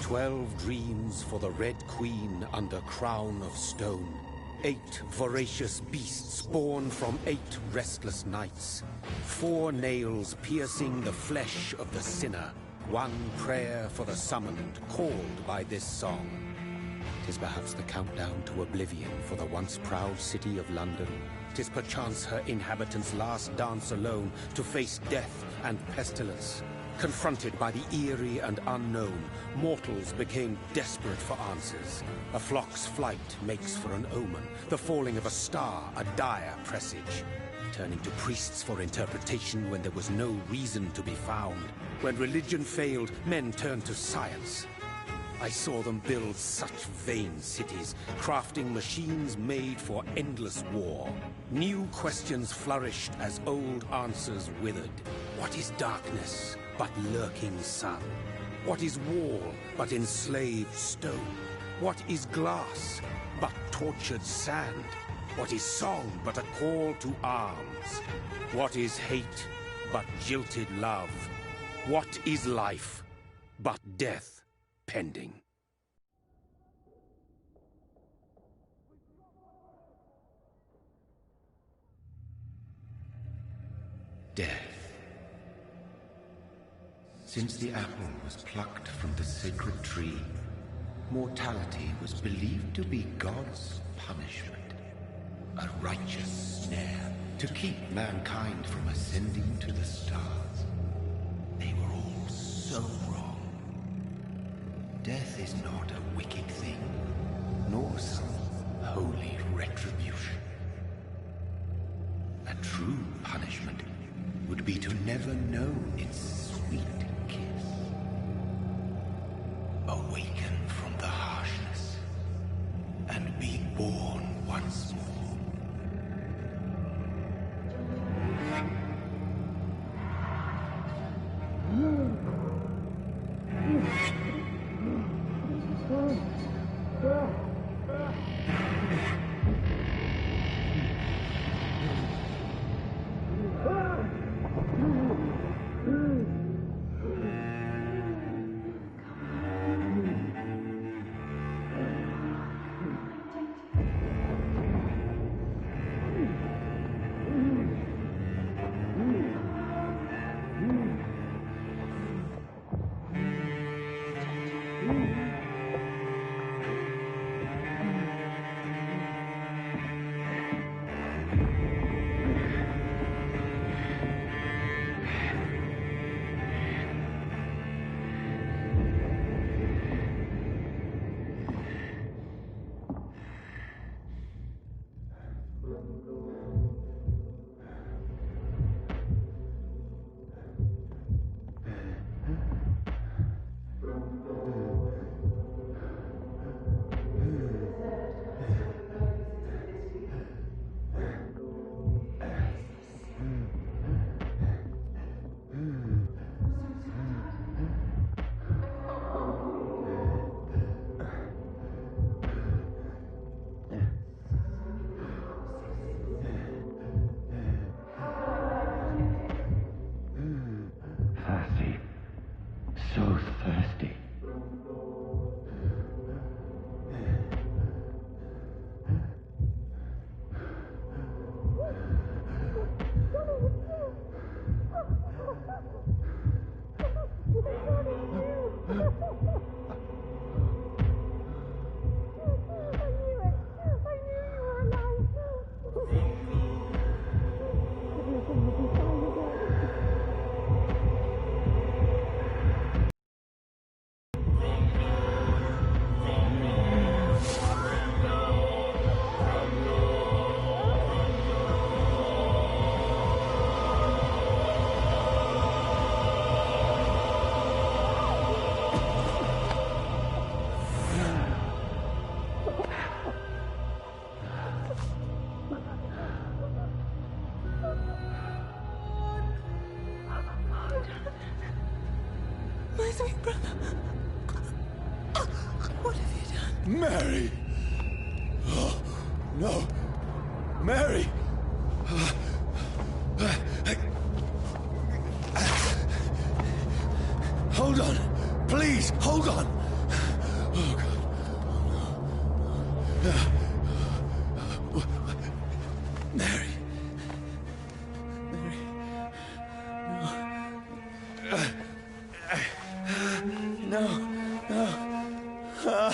12 dreams for the Red Queen under crown of stone. 8 voracious beasts born from 8 restless nights. 4 nails piercing the flesh of the sinner. 1 prayer for the summoned, called by this song. 'Tis perhaps the countdown to oblivion for the once proud city of London. 'Tis perchance her inhabitants' last dance alone to face death and pestilence. Confronted by the eerie and unknown, mortals became desperate for answers. A flock's flight makes for an omen, the falling of a star a dire presage. Turning to priests for interpretation when there was no reason to be found. When religion failed, men turned to science. I saw them build such vain cities, crafting machines made for endless war. New questions flourished as old answers withered. What is darkness but lurking sun? What is wall but enslaved stone? What is glass but tortured sand? What is song but a call to arms? What is hate but jilted love? What is life but death pending? Death. Since the apple was plucked from the sacred tree, mortality was believed to be God's punishment. A righteous snare to keep mankind from ascending to the stars. They were all so wrong. Death is not a wicked thing, nor some holy retribution. A true punishment would be to never know its sweet kiss. Awaken from the harshness and be born once more. So thirsty. My sweet brother. What have you done? Mary! Oh, no! Mary! Hold on! Please, hold on! Oh, God. Mary. Mary. No. No. No.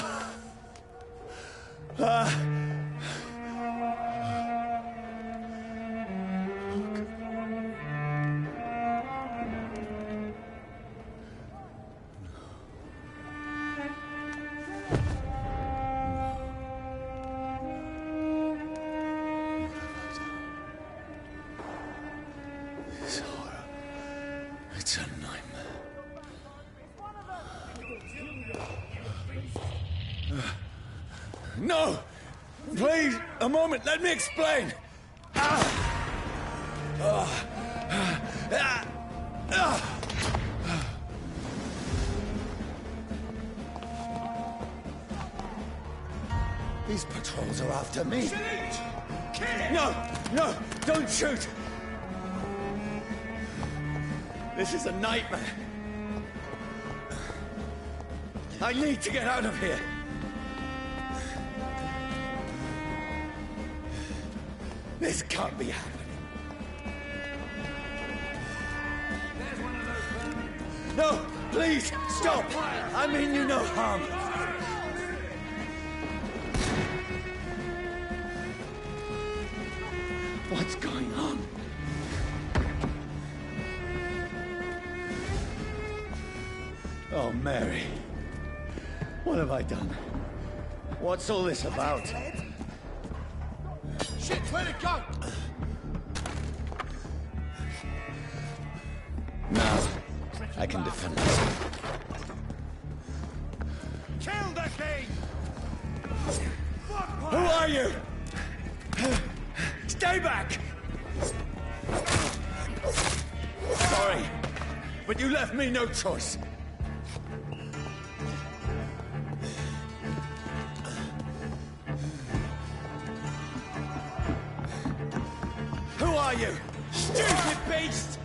No! Please, a moment, let me explain! These patrols are after me. No! No! Don't shoot! This is a nightmare. I need to get out of here. This can't be happening. No! Please! Stop! I mean you no harm. What's going on? Oh, Mary. What have I done? What's all this about? Shit, where'd it go? Now, I can defend myself. Kill the king! Who are you? Stay back! Sorry, but you left me no choice. Who are you? Stupid beast!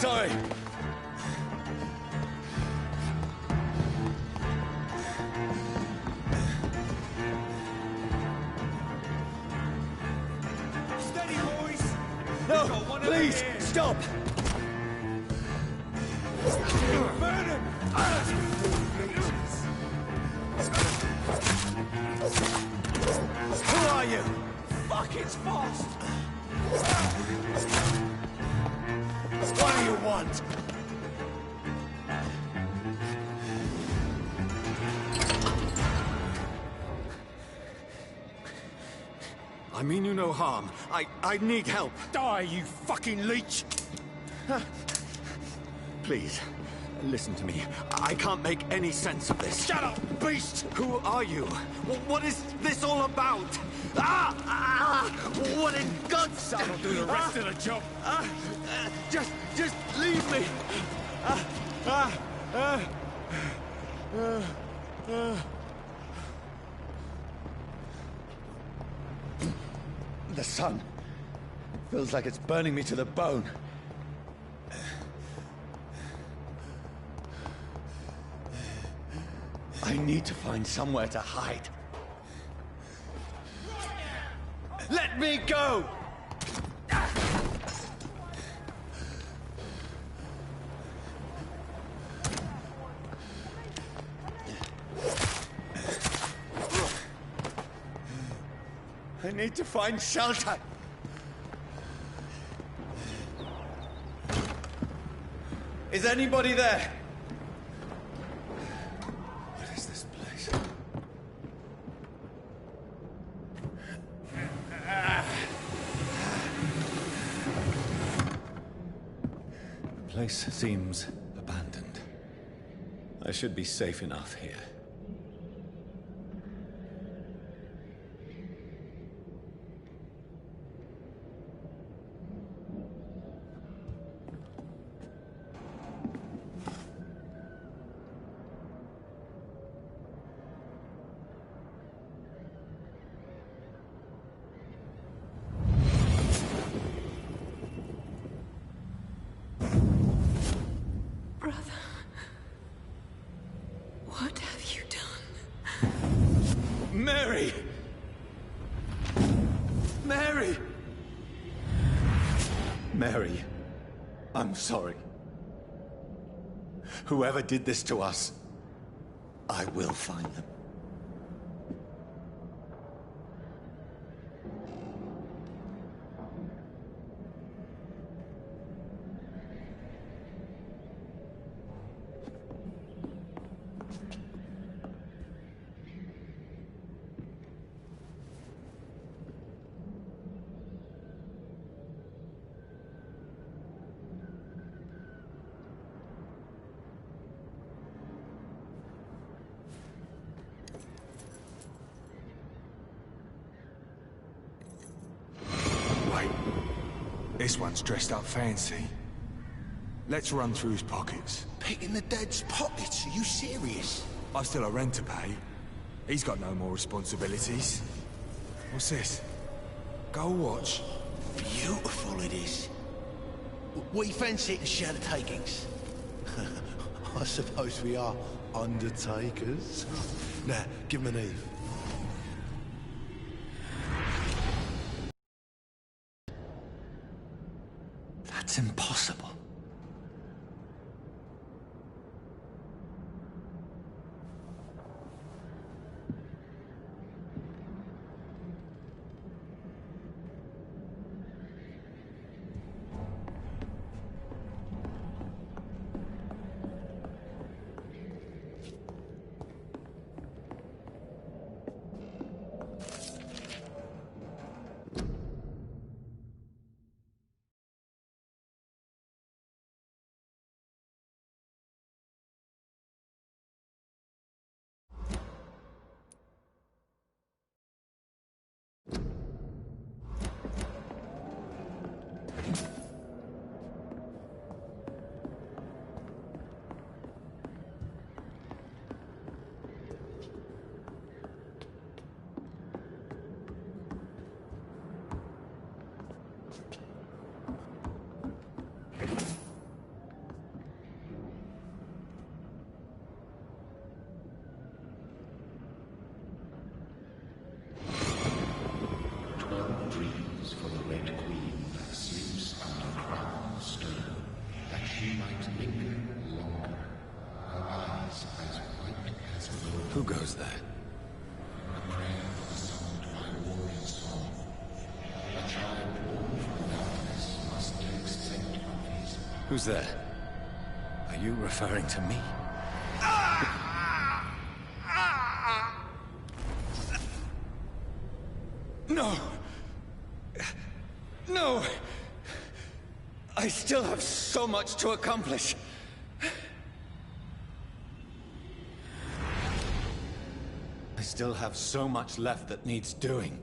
Sorry. Steady, boys! No, please, stop! Burn him! Who are you? Fuck, it's fast! What do you want? I mean you no harm. I need help. Die, you fucking leech! Please, listen to me. I can't make any sense of this. Shut up, beast! Who are you? What is this all about? What in God's name? That'll do the rest of the job. Just leave me. The sun feels like it's burning me to the bone. I need to find somewhere to hide. Let me go! I need to find shelter. Is anybody there? What is this place? The place seems abandoned. I should be safe enough here. Brother, what have you done? Mary! Mary! Mary, I'm sorry. Whoever did this to us, I will find them. this one's dressed up fancy. Let's run through his pockets. Picking the dead's pockets? Are you serious? I've still a rent to pay. He's got no more responsibilities. What's this? Gold watch. Beautiful it is. We fancy it to share the takings. I suppose we are undertakers. Now, give him an Eve. That's impossible. Dreams for the Red Queen that sleeps under crown of stone, that she might linger longer, her eyes as white as gold. Who goes there? A prayer sung by warrior song. A child born from darkness must accept of his. Who's there? Are you referring to me? No! No! I still have so much to accomplish. I still have so much left that needs doing.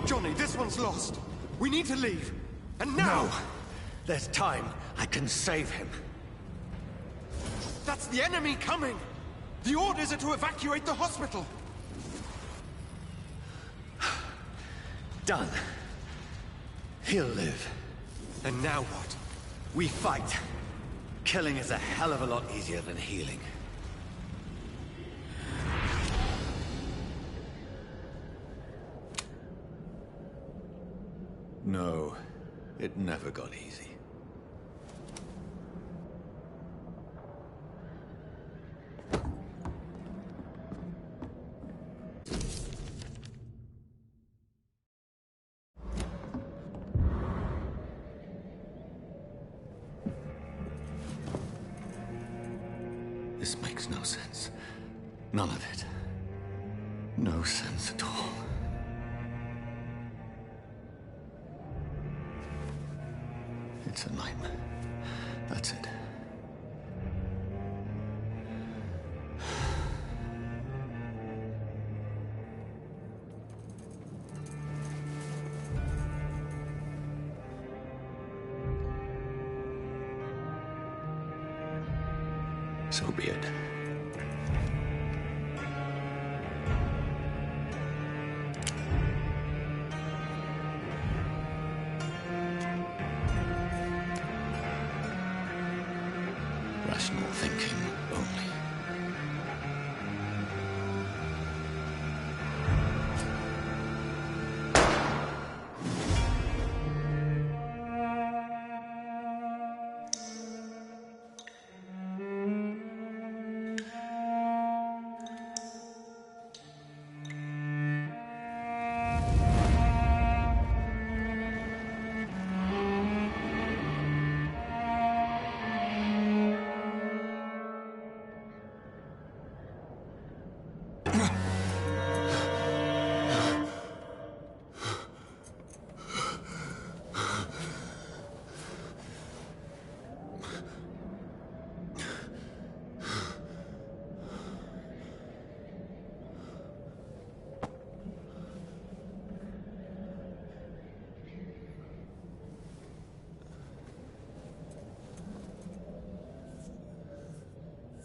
Johnny, this one's lost. We need to leave. And now! No! There's time. I can save him. That's the enemy coming! The orders are to evacuate the hospital! Done. He'll live. And now what? We fight. Killing is a hell of a lot easier than healing. No, it never got easy. This makes no sense. None of it. No sense at all. It's a nightmare. That's it. So be it. Rational thinking only.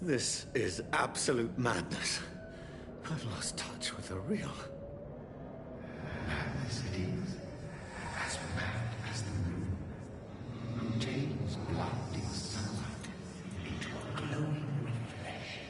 This is absolute madness. I've lost touch with the real. Madness it is. As mad as the moon. Who takes blinding sunlight into a glowing reflection.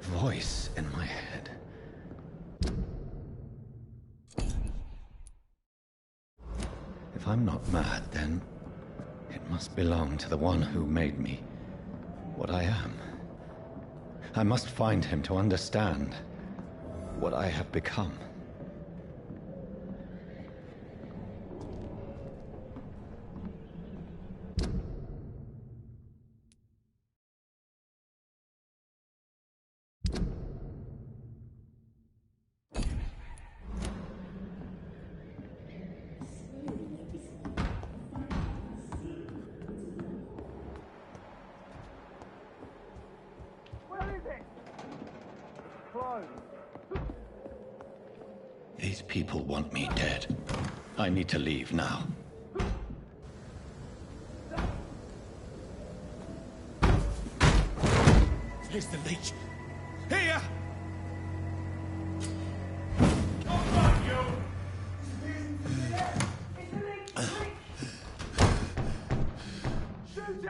Voice in my head. If I'm not mad, then it must belong to the one who made me what I am. I must find him to understand what I have become. These people want me dead. I need to leave now. Here's the leech. Here!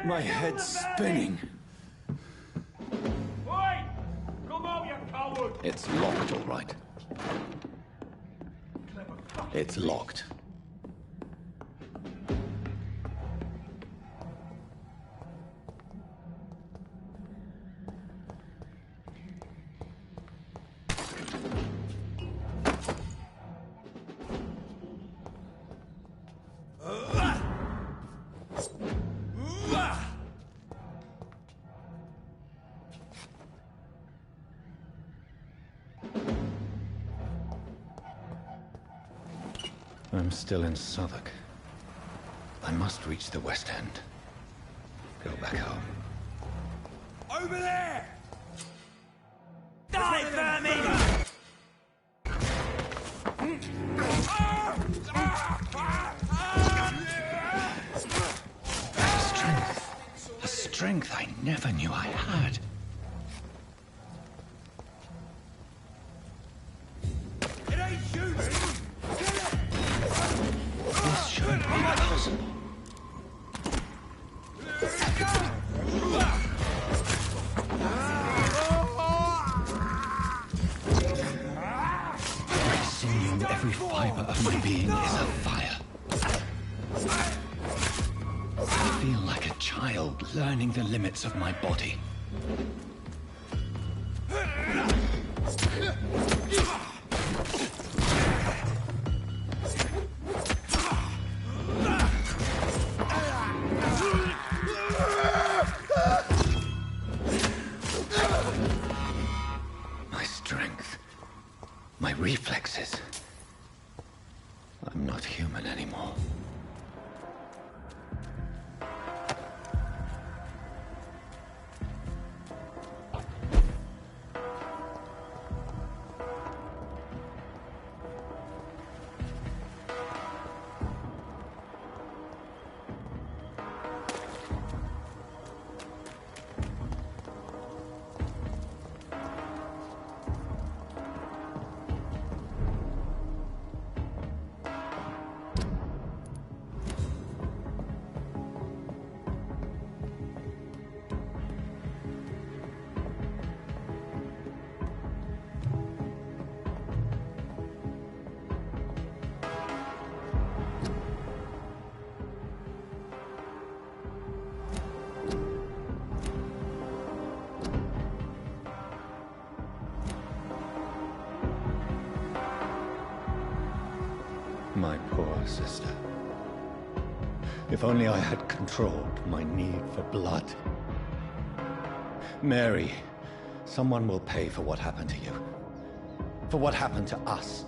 My head's spinning. Oi! Come out, you coward! It's locked, all right. It's locked. I'm still in Southwark. I must reach the West End. Go back home. Over there! Die, vermin! A strength I never knew I had. It ain't human! This shouldn't be possible. Every sinew, every fiber of my being is afire. I feel like a child learning the limits of my body. My strength, my reflexes. I'm not human anymore. sister. If only I had controlled my need for blood. Mary, someone will pay for what happened to you. For what happened to us.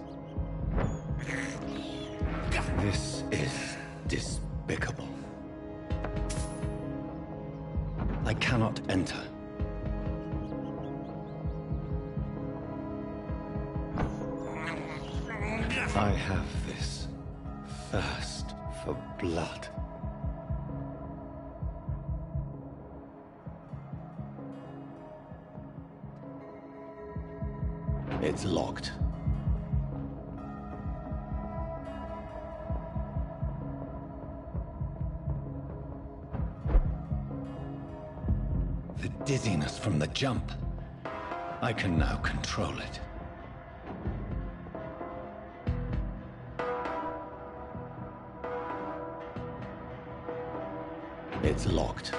This is despicable. I cannot enter. I have this thirst for blood. It's locked. The dizziness from the jump. I can now control it. It's locked.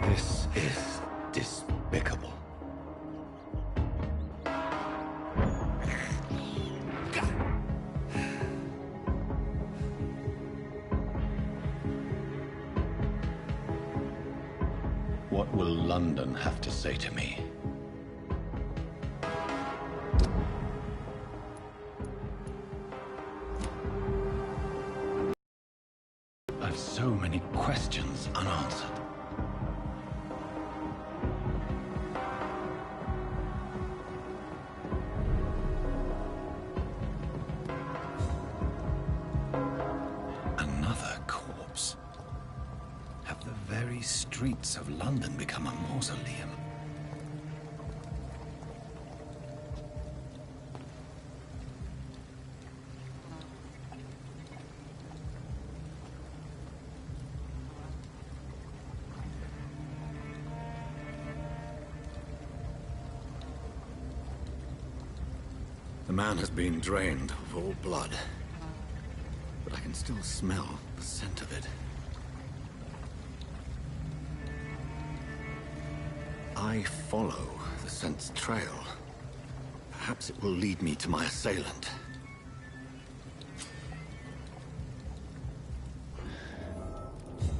This is despicable. What will London have to say to me? I've so many questions unanswered. Another corpse. Have the very streets of London become a mausoleum? The man has been drained of all blood, but I can still smell the scent of it. I follow the scent's trail. Perhaps it will lead me to my assailant.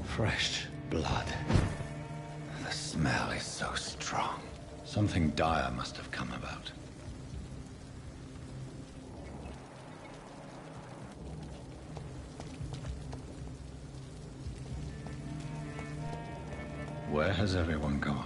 Fresh blood. The smell is so strong. Something dire must have come about. Where has everyone gone?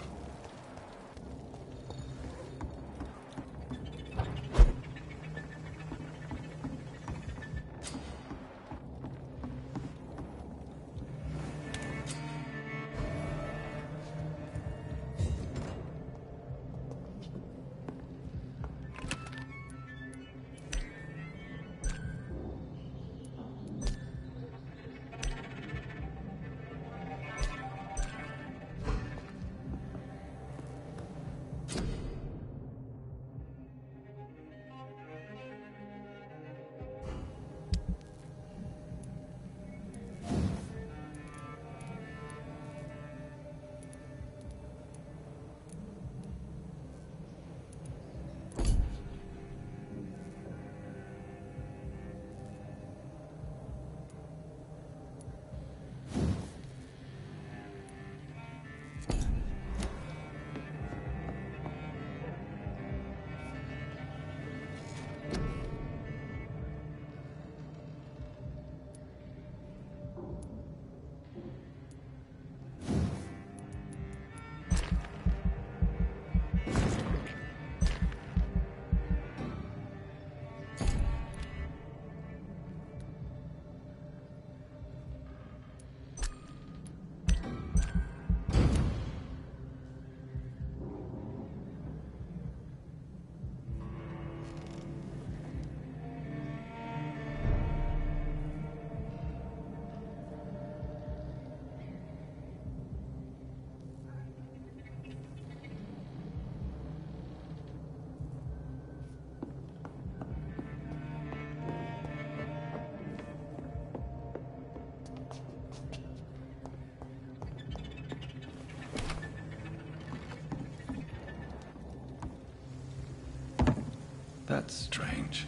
That's strange.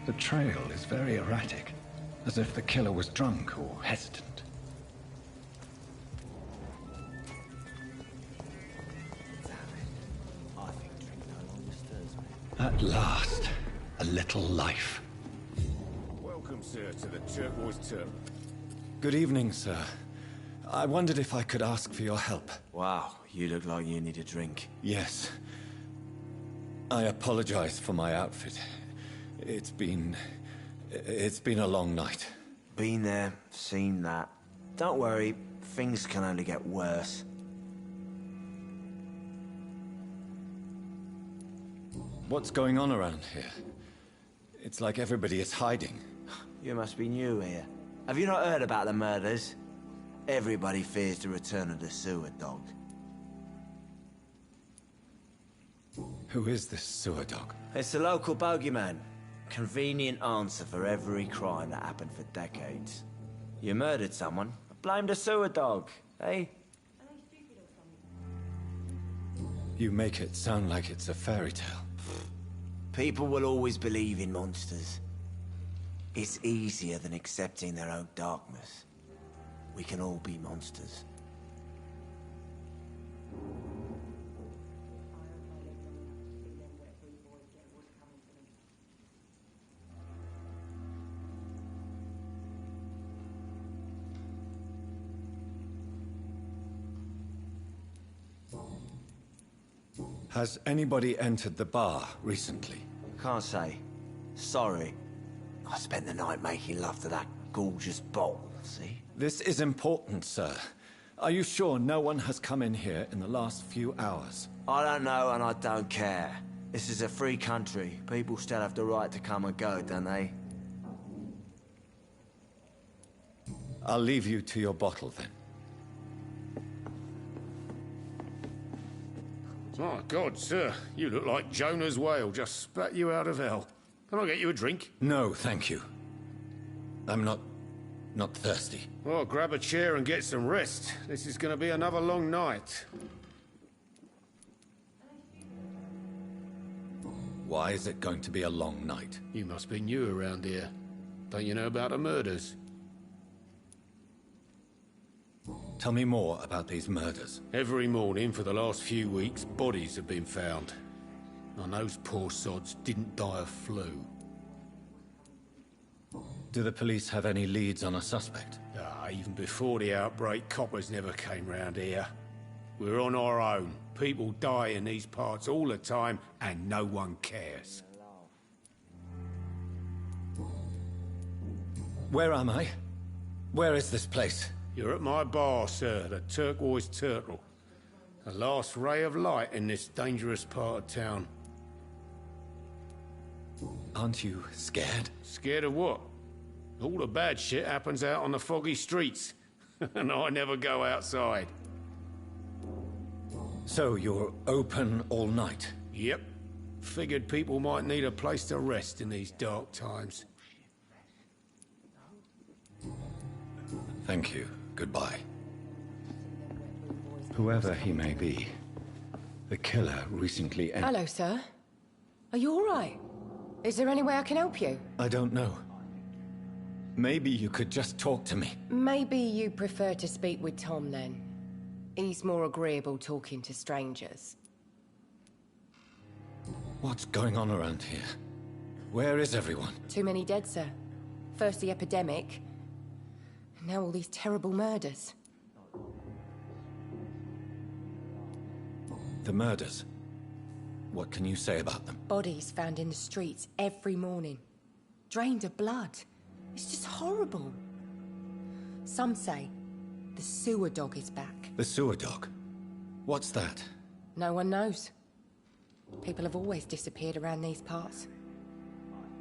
The trail is very erratic, as if the killer was drunk or hesitant. At last, a little life. Welcome, sir, to the Turquoise Turtle. Good evening, sir. I wondered if I could ask for your help. Wow, you look like you need a drink. Yes. I apologize for my outfit. It's been a long night. Been there, seen that. Don't worry, things can only get worse. What's going on around here? It's like everybody is hiding. You must be new here. Have you not heard about the murders? Everybody fears the return of the sewer dog. Who is this sewer dog? It's the local bogeyman. Convenient answer for every crime that happened for decades. You murdered someone, blame the sewer dog, eh? You make it sound like it's a fairy tale. People will always believe in monsters. It's easier than accepting their own darkness. We can all be monsters. Has anybody entered the bar recently? Can't say. Sorry. I spent the night making love to that gorgeous bottle, see? This is important, sir. Are you sure no one has come in here in the last few hours? I don't know and I don't care. This is a free country. People still have the right to come and go, don't they? I'll leave you to your bottle then. My God, sir, you look like Jonah's whale just spat you out of hell. Can I get you a drink? No, thank you. I'm not thirsty. Well, grab a chair and get some rest. This is going to be another long night. Why is it going to be a long night? You must be new around here. Don't you know about the murders? Tell me more about these murders. Every morning for the last few weeks, bodies have been found. And those poor sods didn't die of flu. Do the police have any leads on a suspect? Even before the outbreak, coppers never came round here. We're on our own. People die in these parts all the time, and no one cares. Where am I? Where is this place? You're at my bar, sir, the Turquoise Turtle. The last ray of light in this dangerous part of town. Aren't you scared? Scared of what? All the bad shit happens out on the foggy streets. And I never go outside. So you're open all night? Yep. Figured people might need a place to rest in these dark times. Thank you. Goodbye. Whoever he may be, the killer recently Hello, sir. Are you all right? Is there any way I can help you? I don't know. Maybe you could just talk to me. Maybe you prefer to speak with Tom, then. He's more agreeable talking to strangers. What's going on around here? Where is everyone? Too many dead, sir. First the epidemic, and now all these terrible murders. The murders. What can you say about them? Bodies found in the streets every morning. Drained of blood. It's just horrible. Some say the sewer dog is back. The sewer dog? What's that? No one knows. People have always disappeared around these parts.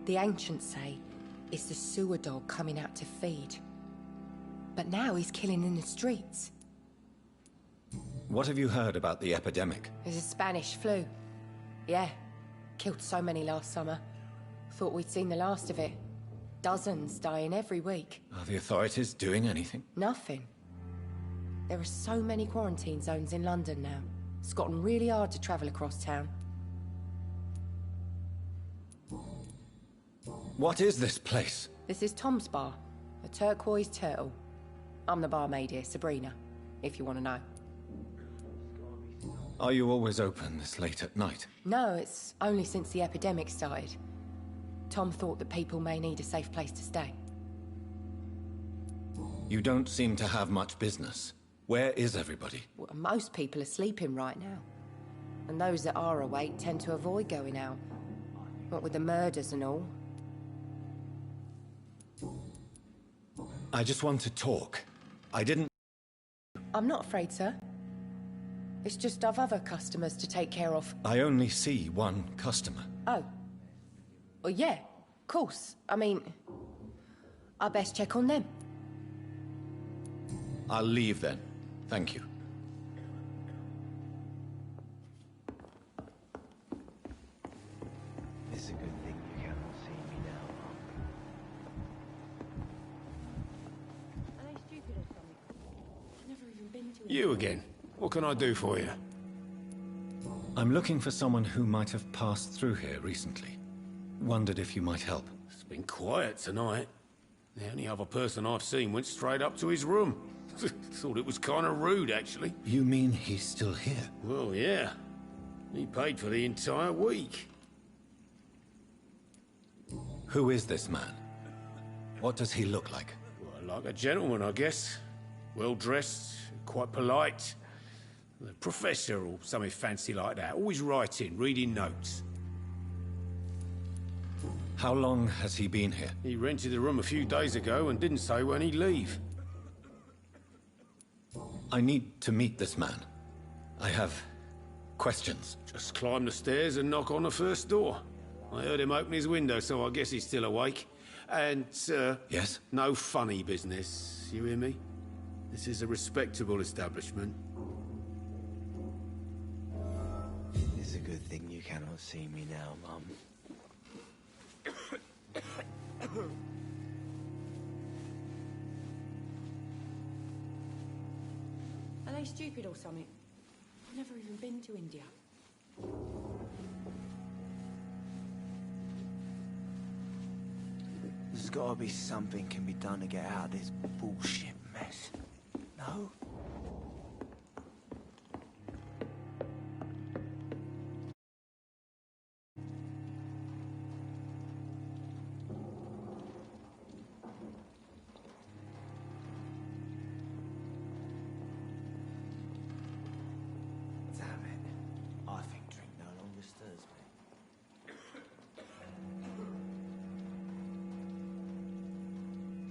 The ancients say it's the sewer dog coming out to feed. But now he's killing in the streets. What have you heard about the epidemic? There's a Spanish flu. Yeah. Killed so many last summer. Thought we'd seen the last of it. Dozens dying every week. Are the authorities doing anything? Nothing. There are so many quarantine zones in London now. It's gotten really hard to travel across town. What is this place? This is Tom's bar, a turquoise turtle. I'm the barmaid here, Sabrina, if you want to know. Are you always open this late at night? No, it's only since the epidemic started. Tom thought that people may need a safe place to stay. You don't seem to have much business. Where is everybody? Well, most people are sleeping right now. And those that are awake tend to avoid going out. What with the murders and all. I just want to talk. I didn't... I'm not afraid, sir. It's just I've other customers to take care of. I only see one customer. Oh. Well, yeah, of course. I mean, I best check on them. I'll leave then. Thank you. It's a good thing you cannot see me now, Mum. Are they stupid or something? I've never even been to You again. What can I do for you? I'm looking for someone who might have passed through here recently. Wondered if you might help. It's been quiet tonight. The only other person I've seen went straight up to his room. Thought it was kind of rude, actually. You mean he's still here? Well, yeah. He paid for the entire week. Who is this man? What does he look like? Well, like a gentleman, I guess. Well-dressed, quite polite. A professor or something fancy like that. Always writing, reading notes. How long has he been here? He rented the room a few days ago and didn't say when he'd leave. I need to meet this man. I have questions. Just climb the stairs and knock on the first door. I heard him open his window, so I guess he's still awake. And, Yes? no funny business, you hear me? This is a respectable establishment. It's a good thing you cannot see me now, Mum. Are they stupid or something? I've never even been to India. There's gotta be something can be done to get out of this bullshit mess. No? Damn it. I think drink no longer stirs me.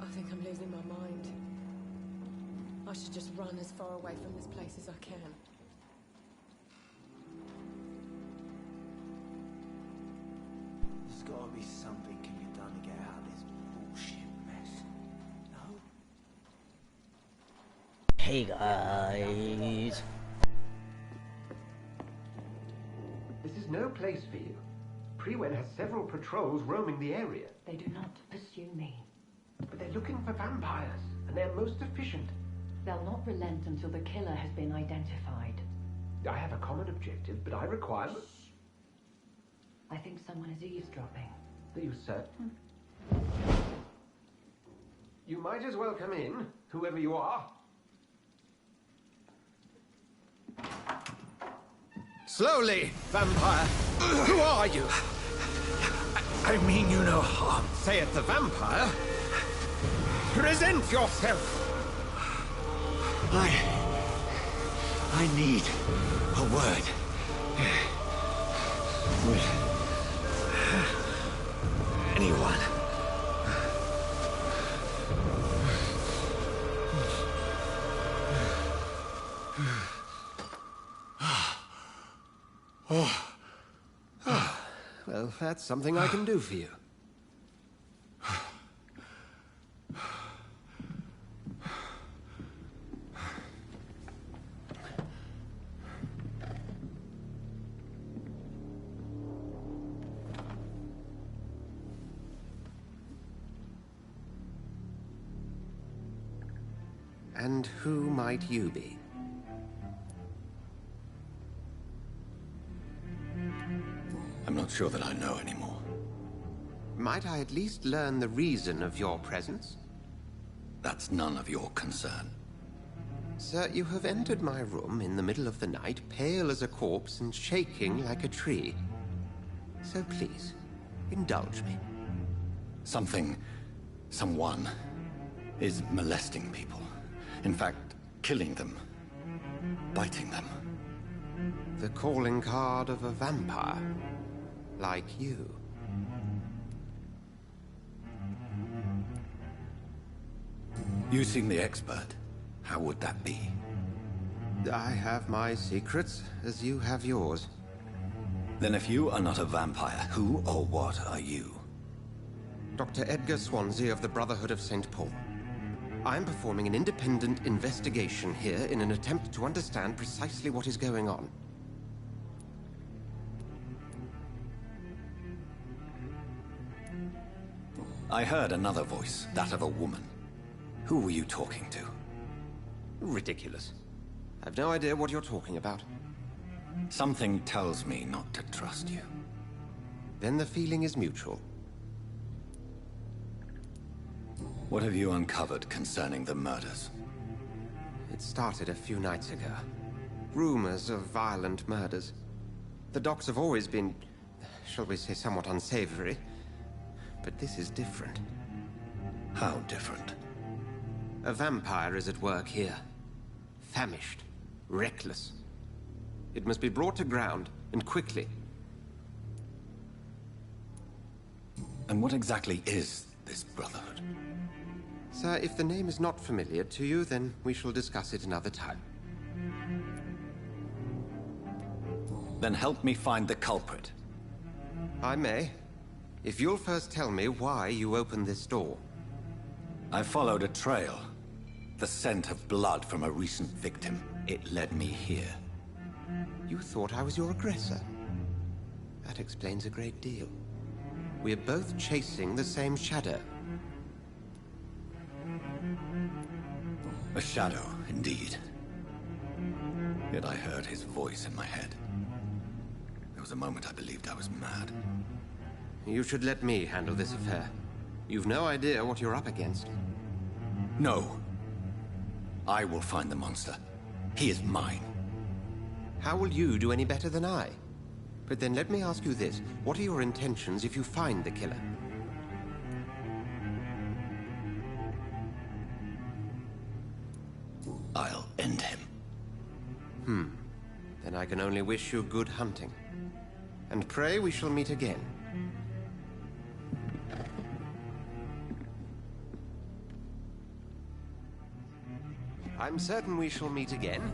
I think I'm losing my mind. I should just run as far away from this place as I can. There's gotta be something can be done to get out of this bullshit mess. No? Hey guys. This is no place for you. Prewen has several patrols roaming the area. They do not pursue me. But they're looking for vampires, and they're most efficient. They'll not relent until the killer has been identified. I have a common objective, but I require... I think someone is eavesdropping. Are you certain? You might as well come in, whoever you are. Slowly, vampire. Who are you? I mean you no harm. Say it, the vampire. Present yourself. I need a word. With anyone. Well, that's something I can do for you. And who might you be? I'm not sure that I know anymore. Might I at least learn the reason of your presence? That's none of your concern. Sir, you have entered my room in the middle of the night, pale as a corpse and shaking like a tree. So please, indulge me. Someone is molesting people. In fact, killing them. Biting them. The calling card of a vampire. Like you. You seem the expert. How would that be? I have my secrets, as you have yours. Then if you are not a vampire, who or what are you? Dr. Edgar Swansea of the Brotherhood of St. Paul. I am performing an independent investigation here in an attempt to understand precisely what is going on. I heard another voice, that of a woman. Who were you talking to? Ridiculous. I've no idea what you're talking about. Something tells me not to trust you. Then the feeling is mutual. What have you uncovered concerning the murders? It started a few nights ago. Rumors of violent murders. The docks have always been, shall we say, somewhat unsavory. But this is different. How different? A vampire is at work here. Famished. Reckless. It must be brought to ground, and quickly. And what exactly is this Brotherhood? Sir, if the name is not familiar to you, then we shall discuss it another time. Then help me find the culprit. I may. If you'll first tell me why you opened this door. I followed a trail. The scent of blood from a recent victim. It led me here. You thought I was your aggressor. That explains a great deal. We are both chasing the same shadow. A shadow, indeed. Yet I heard his voice in my head. There was a moment I believed I was mad. You should let me handle this affair. You've no idea what you're up against. No. I will find the monster. He is mine. How will you do any better than I? But then let me ask you this. What are your intentions if you find the killer? I'll end him. Then I can only wish you good hunting. And pray we shall meet again. I'm certain we shall meet again.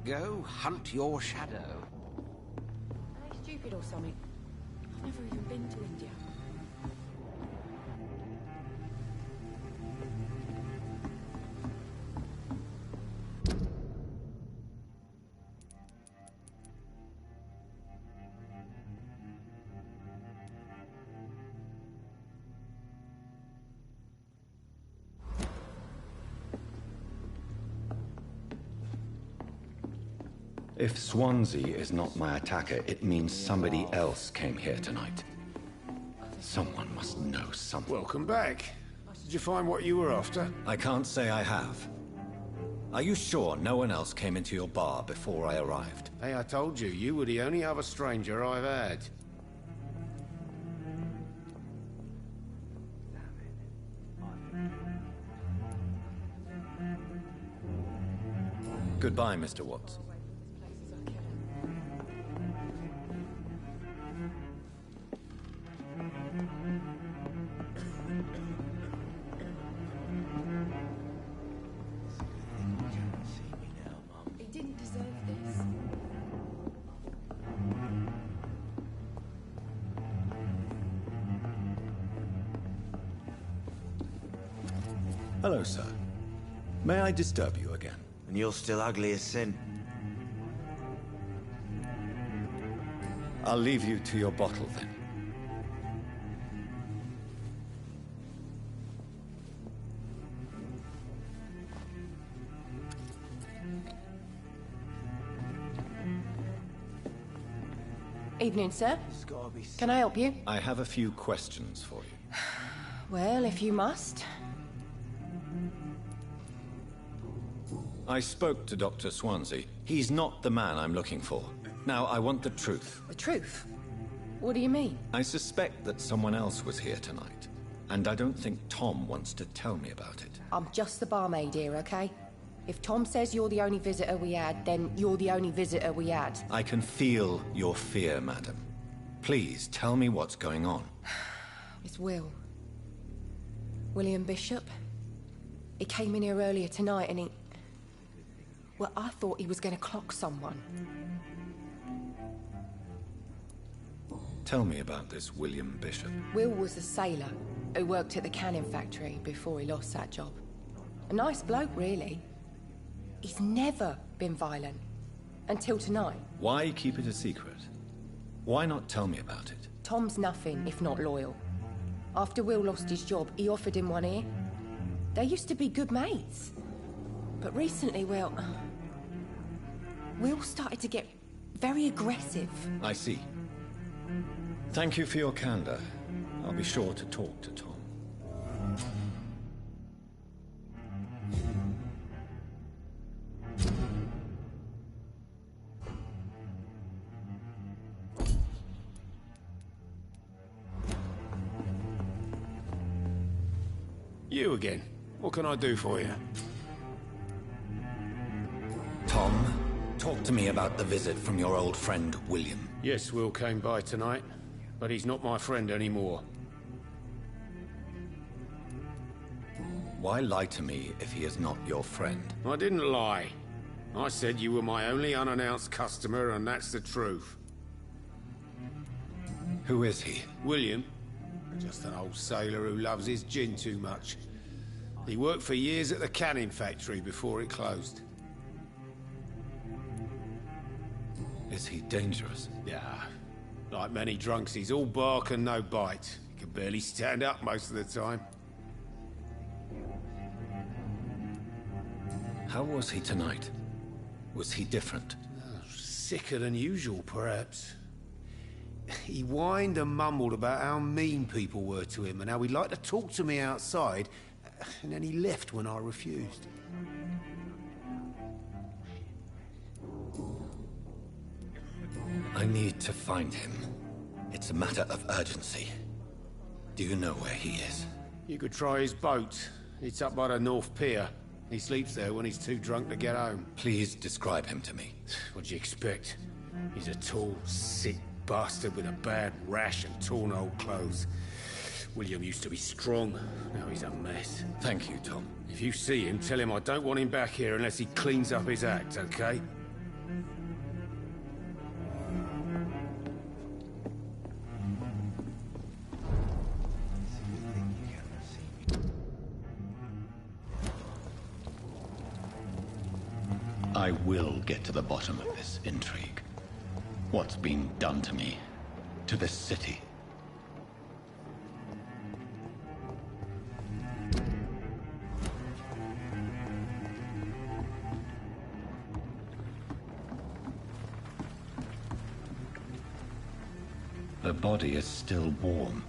Go hunt your shadow. Are they stupid or something? I've never even been to India. If Swansea is not my attacker, it means somebody else came here tonight. Someone must know something. Welcome back. Did you find what you were after? I can't say I have. Are you sure no one else came into your bar before I arrived? Hey, I told you, you were the only other stranger I've had. Goodbye, Mr. Watts. He didn't deserve this. Hello, sir. May I disturb you again? And you're still ugly as sin. I'll leave you to your bottle, then. Evening, sir. There's gotta be Can I help you? I have a few questions for you. Well, if you must. I spoke to Dr. Swansea. He's not the man I'm looking for. Now, I want the truth. The truth? What do you mean? I suspect that someone else was here tonight, and I don't think Tom wants to tell me about it. I'm just the barmaid here, okay? If Tom says you're the only visitor we had, then you're the only visitor we had. I can feel your fear, madam. Please, tell me what's going on. It's Will. William Bishop. He came in here earlier tonight and he... Well, I thought he was going to clock someone. Tell me about this William Bishop. Will was a sailor who worked at the canning factory before he lost that job. A nice bloke, really. He's never been violent. Until tonight. Why keep it a secret? Why not tell me about it? Tom's nothing if not loyal. After Will lost his job, he offered him one ear. They used to be good mates. But recently, well... Will started to get very aggressive. I see. Thank you for your candor. I'll be sure to talk to Tom. You again. What can I do for you? Tom, talk to me about the visit from your old friend, William. Yes, Will came by tonight, but he's not my friend anymore. Why lie to me if he is not your friend? I didn't lie. I said you were my only unannounced customer, and that's the truth. Who is he? William. Just an old sailor who loves his gin too much. He worked for years at the canning factory before it closed. Is he dangerous? Yeah. Like many drunks, he's all bark and no bite. He can barely stand up most of the time. How was he tonight? Was he different? Sicker than usual, perhaps. He whined and mumbled about how mean people were to him and how he'd like to talk to me outside, and then he left when I refused. I need to find him. It's a matter of urgency. Do you know where he is? You could try his boat. It's up by the North Pier. He sleeps there when he's too drunk to get home. Please describe him to me. What do you expect? He's a tall, sick bastard with a bad rash and torn old clothes. William used to be strong. Now he's a mess. Thank you, Tom. If you see him, tell him I don't want him back here unless he cleans up his act, okay? I will get to the bottom of this intrigue. What's been done to me, to this city. The body is still warm.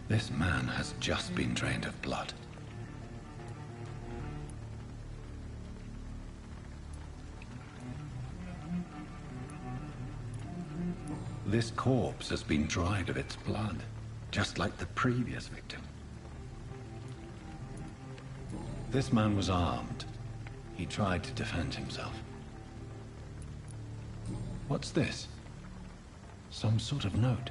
This man has just been drained of blood. This corpse has been dried of its blood, just like the previous victim. This man was armed. He tried to defend himself. What's this? Some sort of note.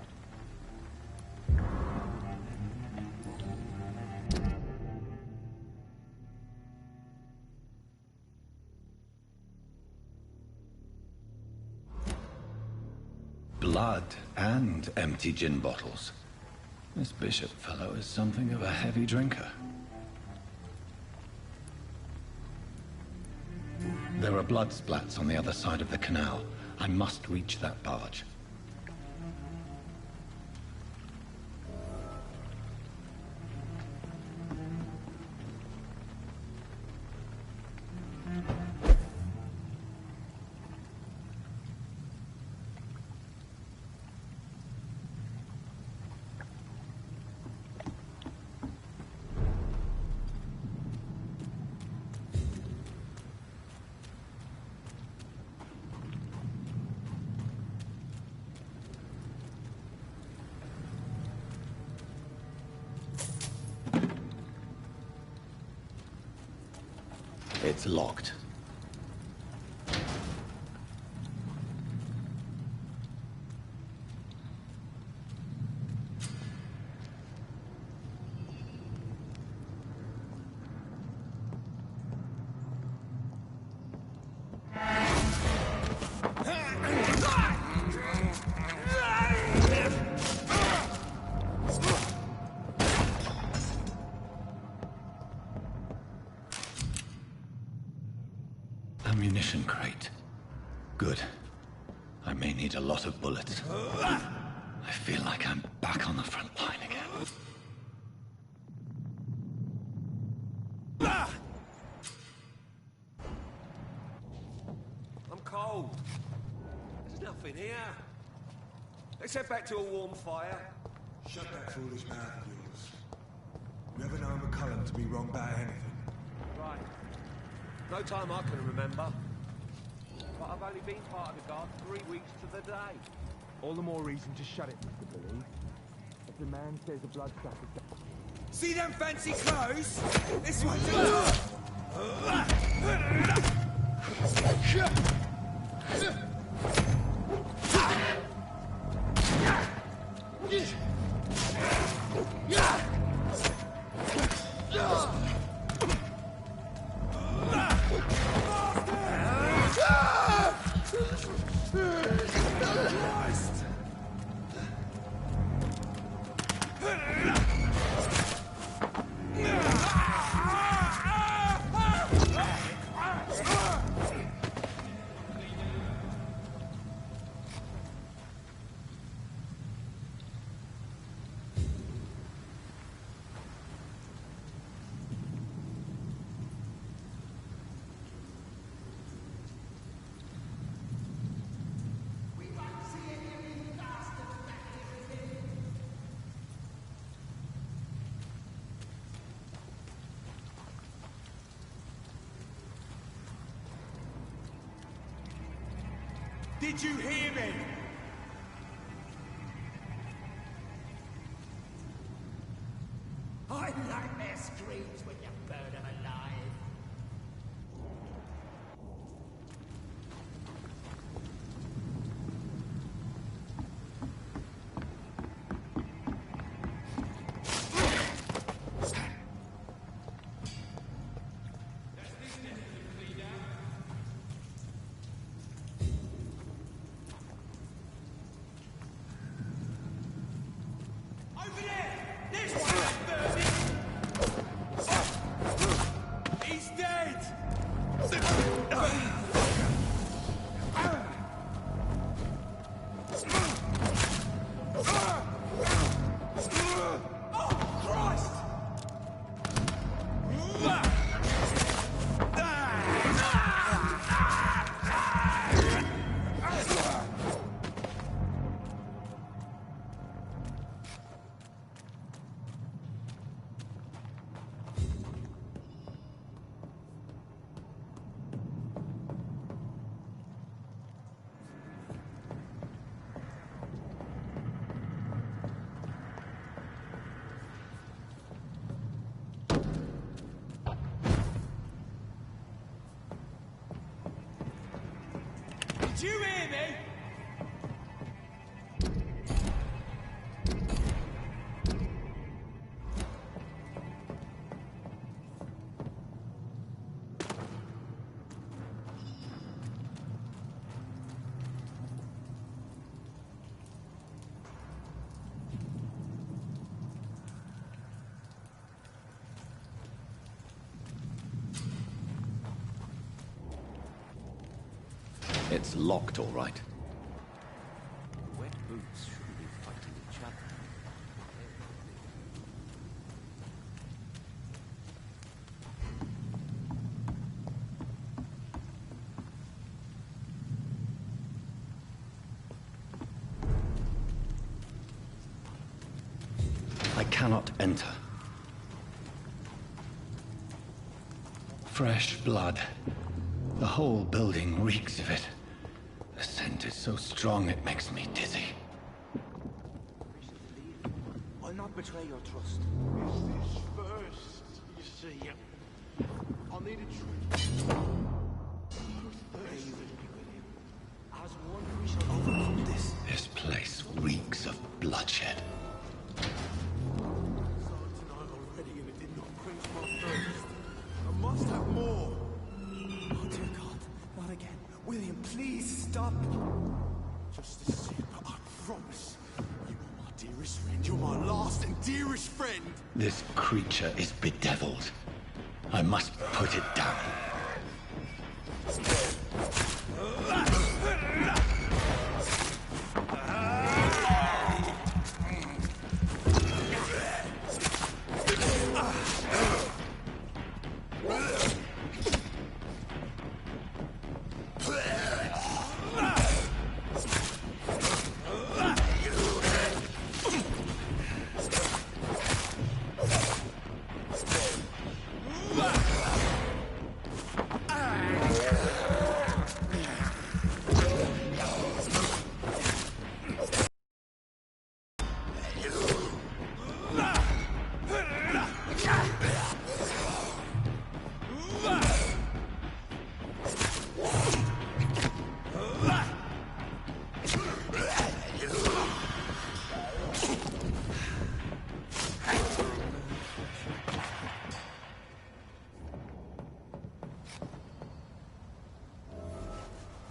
Blood and empty gin bottles. This Bishop fellow is something of a heavy drinker. There are blood splats on the other side of the canal. I must reach that barge. It's locked. Ammunition crate. Good. I may need a lot of bullets. I feel like I'm back on the front line again. I'm cold. There's nothing here. Let's head back to a warm fire. Shut that foolish mouth of yours. You ever known McCullum to be wrong about anything? Right. No time I can remember. But I've only been part of the guard 3 weeks to the day. All the more reason to shut it, Mr. Billy. If the man says a bloodsucker... See them fancy clothes? This one's Did you hear me? I nightmare screams when you burn them alive. Did you hear me? It's locked, all right. Wet boots shouldn't be fighting each other. I cannot enter. Fresh blood. The whole building reeks of it. The scent is so strong it makes me dizzy. I'll not betray your trust. Is this first, you see? I need a drink. I was wondering we shall overcome this. This place reeks of bloodshed. Already and it did not quench my thirst. I must have more. Oh, dear God. Not again. William, please stop. Just a sip, I promise. You are my dearest friend. You're my last and dearest friend. This creature is bedeviled. I must put it down.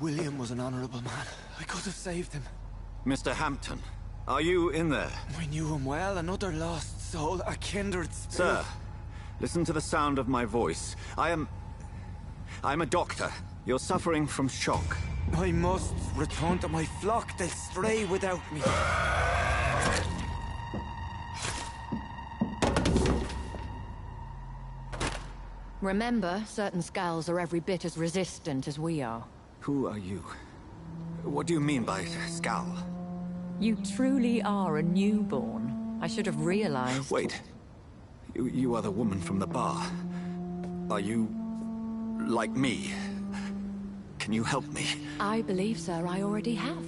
William was an honorable man. I could have saved him. Mr. Hampton, are you in there? We knew him well, another lost soul, a kindred spirit. Sir, listen to the sound of my voice. I'm a doctor. You're suffering from shock. I must return to my flock. They'll stray without me. Remember, certain skulls are every bit as resistant as we are. Who are you? What do you mean by Scal? You truly are a newborn. I should have realized. Wait. You are the woman from the bar. Are you... like me? Can you help me? I believe, sir, I already have.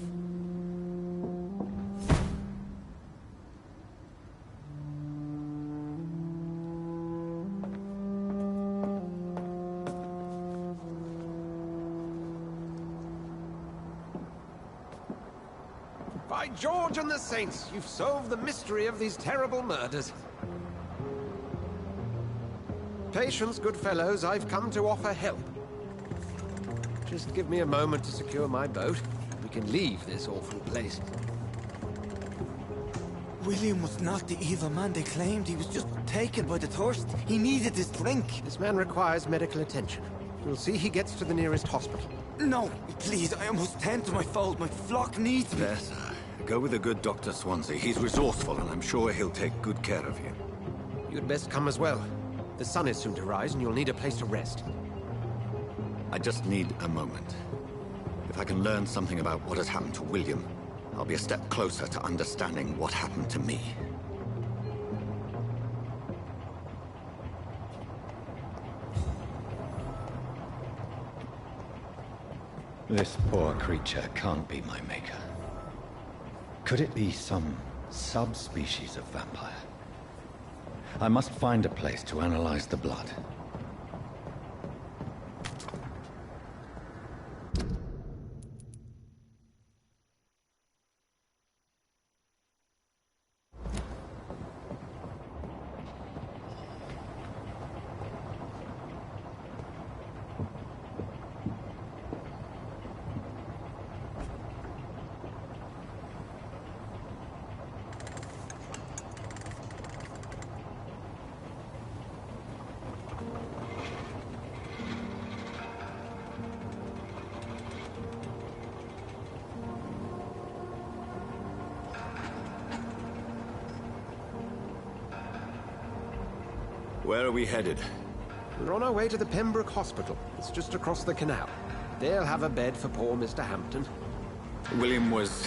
By George and the Saints, you've solved the mystery of these terrible murders. Patience, good fellows, I've come to offer help. Just give me a moment to secure my boat. We can leave this awful place. William was not the evil man they claimed. He was just taken by the thirst. He needed this drink. This man requires medical attention. We'll see he gets to the nearest hospital. No, please, I must tend to my fold. My flock needs me. There, sir. Go with the good Dr. Swansea. He's resourceful, and I'm sure he'll take good care of you. You'd best come as well. The sun is soon to rise, and you'll need a place to rest. I just need a moment. If I can learn something about what has happened to William, I'll be a step closer to understanding what happened to me. This poor creature can't be my maker. Could it be some subspecies of vampire? I must find a place to analyze the blood. Where are we headed? We're on our way to the Pembroke Hospital. It's just across the canal. They'll have a bed for poor Mr. Hampton. William was...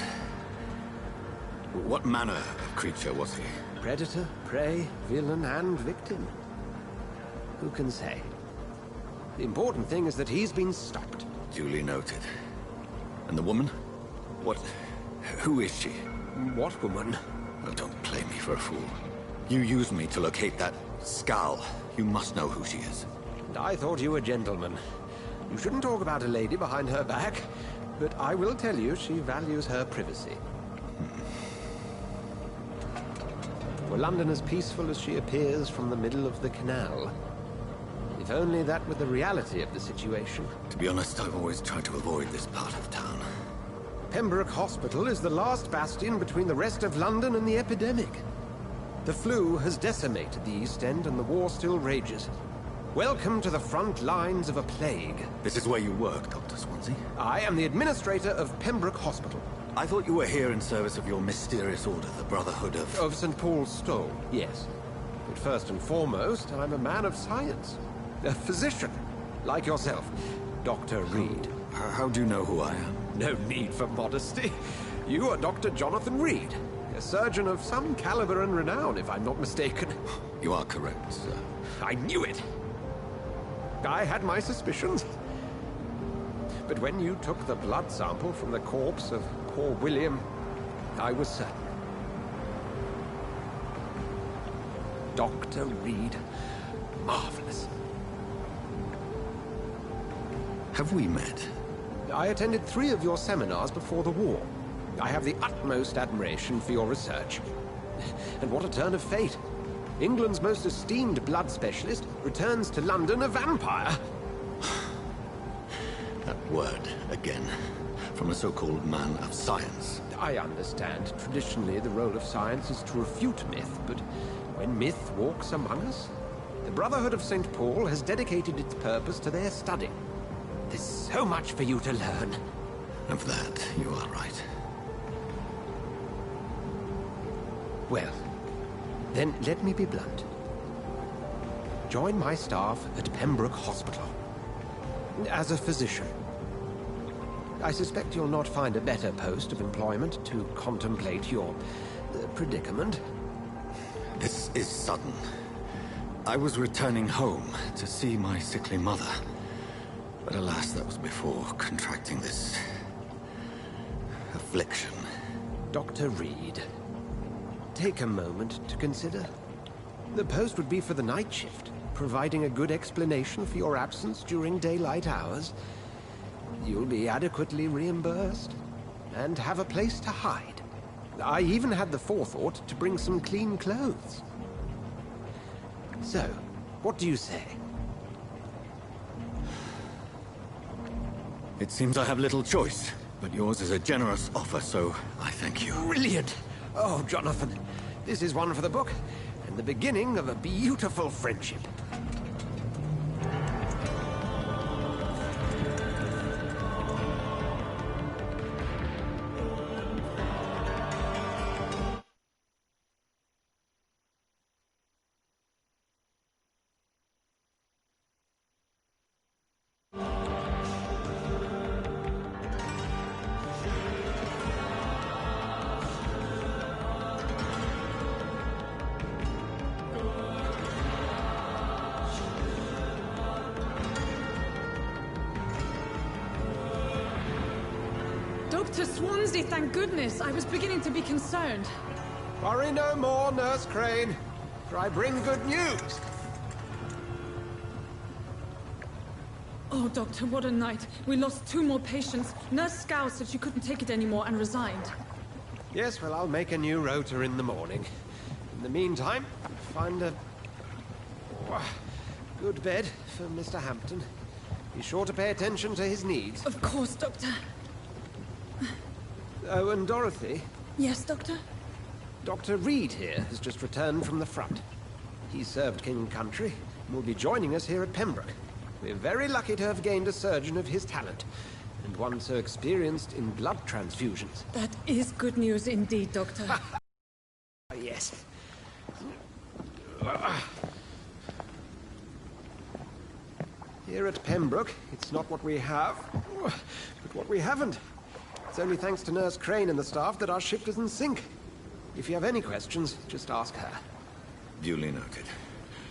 what manner of creature was he? Predator, prey, villain, and victim. Who can say? The important thing is that he's been stopped. Duly noted. And the woman? What... who is she? What woman? Oh, don't play me for a fool. You used me to locate that Skal. You must know who she is. And I thought you a gentleman. You shouldn't talk about a lady behind her back, but I will tell you she values her privacy. Were London as peaceful as she appears from the middle of the canal? If only that were the reality of the situation. To be honest, I've always tried to avoid this part of town. Pembroke Hospital is the last bastion between the rest of London and the epidemic. The flu has decimated the East End and the war still rages. Welcome to the front lines of a plague. This is where you work, Dr. Swansea? I am the administrator of Pembroke Hospital. I thought you were here in service of your mysterious order, the Brotherhood of... Of St. Paul's Stole, yes. But first and foremost, I'm a man of science. A physician, like yourself, Dr. Reed. How do you know who I am? No need for modesty. You are Dr. Jonathan Reed, a surgeon of some caliber and renown, if I'm not mistaken. You are correct, sir. I knew it! I had my suspicions. But when you took the blood sample from the corpse of poor William, I was certain. Dr. Reed. Marvelous. Have we met? I attended 3 of your seminars before the war. I have the utmost admiration for your research. And what a turn of fate. England's most esteemed blood specialist returns to London a vampire. That word, again, from a so-called man of science. I understand. Traditionally, the role of science is to refute myth, but when myth walks among us, the Brotherhood of St. Paul has dedicated its purpose to their study. There's so much for you to learn. Of that, you are right. Well, then let me be blunt. Join my staff at Pembroke Hospital. As a physician. I suspect you'll not find a better post of employment to contemplate your predicament. This is sudden. I was returning home to see my sickly mother. But alas, that was before contracting this... affliction. Dr. Reed, take a moment to consider. The post would be for the night shift, providing a good explanation for your absence during daylight hours. You'll be adequately reimbursed, and have a place to hide. I even had the forethought to bring some clean clothes. So, what do you say? It seems I have little choice, but yours is a generous offer, so I thank you. Brilliant! Oh, Jonathan, this is one for the book, and the beginning of a beautiful friendship. Dr. Swansea, thank goodness. I was beginning to be concerned. Worry no more, Nurse Crane, for I bring good news. Oh, Doctor, what a night. We lost 2 more patients. Nurse Scow said she couldn't take it anymore and resigned. Yes, well, I'll make a new rota in the morning. In the meantime, find a... good bed for Mr. Hampton. Be sure to pay attention to his needs. Of course, Doctor. Oh, and Dorothy? Yes, Doctor? Dr. Reed here has just returned from the front. He served King and Country and will be joining us here at Pembroke. We're very lucky to have gained a surgeon of his talent, and one so experienced in blood transfusions. That is good news indeed, Doctor. Yes. Here at Pembroke, it's not what we have, but what we haven't. It's only thanks to Nurse Crane and the staff that our ship doesn't sink. If you have any questions, just ask her. Duly noted.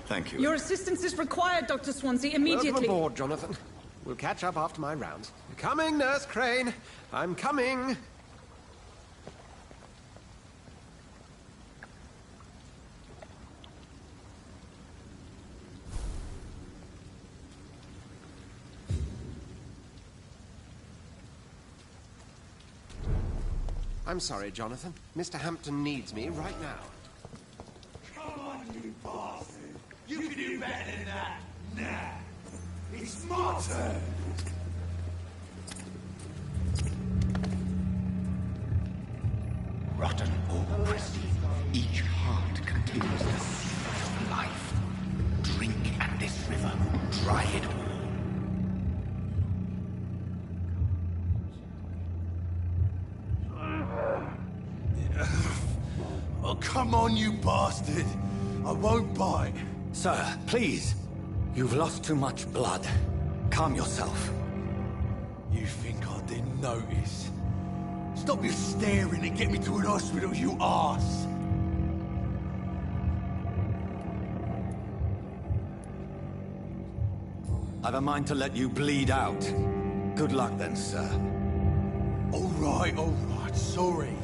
Thank you. Your assistance is required, Dr. Swansea, immediately. Welcome aboard, Jonathan. We'll catch up after my rounds. Coming, Nurse Crane. I'm coming. I'm sorry, Jonathan. Mr. Hampton needs me right now. Come on, you bastard! You can do better than that! Nah! It's my turn! Rotten or pristine, each heart contains the seed of life. Drink at this river, dry it all. Oh, come on, you bastard! I won't bite. Sir, please. You've lost too much blood. Calm yourself. You think I didn't notice? Stop your staring and get me to an hospital, you arse! I've a mind to let you bleed out. Good luck then, sir. All right, sorry.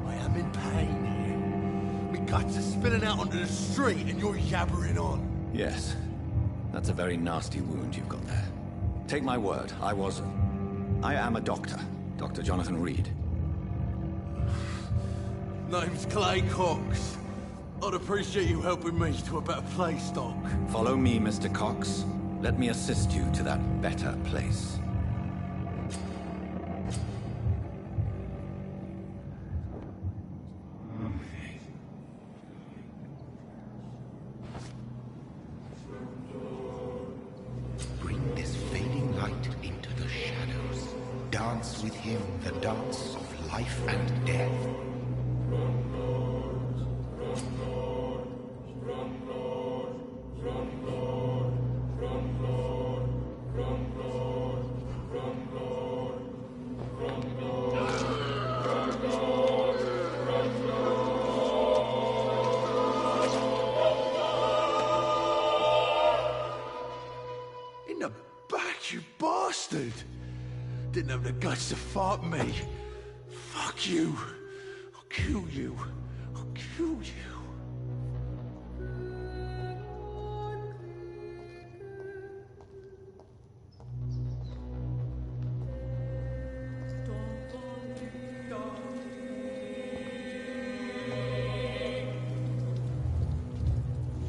I am in pain here. My guts are spilling out onto the street and you're yabbering on. Yes. That's a very nasty wound you've got there. Take my word, I am a doctor. Dr. Jonathan Reed. Name's Clay Cox. I'd appreciate you helping me to a better place, Doc. Follow me, Mr. Cox. Let me assist you to that better place. Bring this fading light into the shadows. Dance with him the dance of life and death. In the back, you bastard! Didn't have the guts to fuck me. Fuck you. I'll kill you. I'll kill you.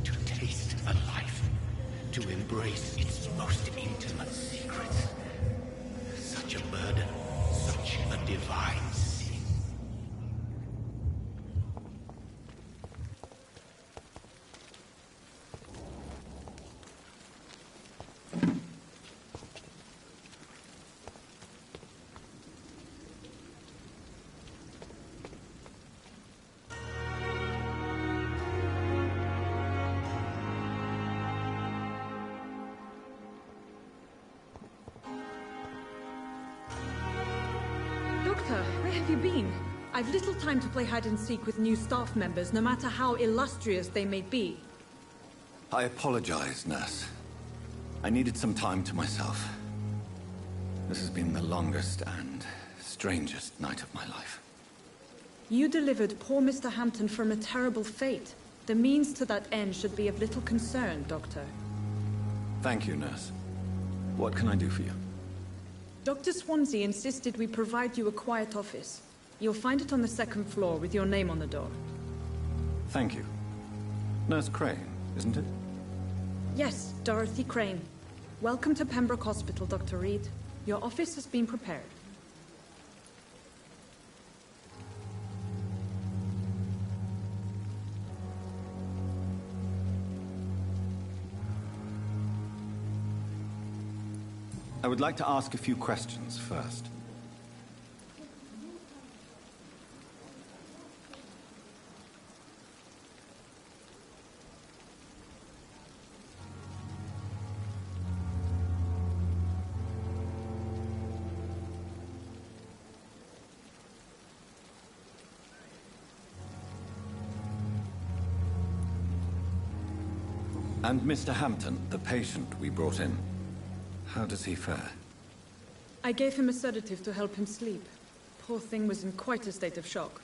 To taste a life, to embrace its most intimate secrets. Such a burden, such a divine sin. Doctor, where have you been? I've little time to play hide and seek with new staff members, no matter how illustrious they may be. I apologize, nurse. I needed some time to myself. This has been the longest and strangest night of my life. You delivered poor Mr. Hampton from a terrible fate. The means to that end should be of little concern, Doctor. Thank you, nurse. What can I do for you? Dr. Swansea insisted we provide you a quiet office. You'll find it on the second floor with your name on the door. Thank you. Nurse Crane, isn't it? Yes, Dorothy Crane. Welcome to Pembroke Hospital, Dr. Reed. Your office has been prepared. I would like to ask a few questions first. And Mr. Hampton, the patient we brought in, how does he fare? I gave him a sedative to help him sleep. Poor thing was in quite a state of shock.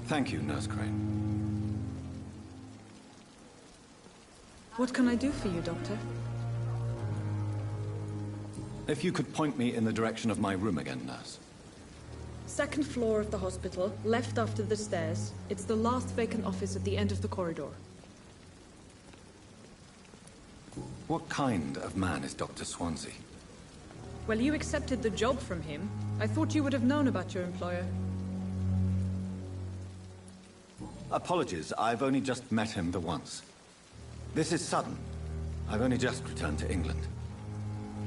Thank you, Nurse Crane. What can I do for you, Doctor? If you could point me in the direction of my room again, Nurse. Second floor of the hospital, left after the stairs. It's the last vacant office at the end of the corridor. What kind of man is Dr. Swansea? Well, you accepted the job from him. I thought you would have known about your employer. Apologies, I've only just met him the once. This is sudden. I've only just returned to England.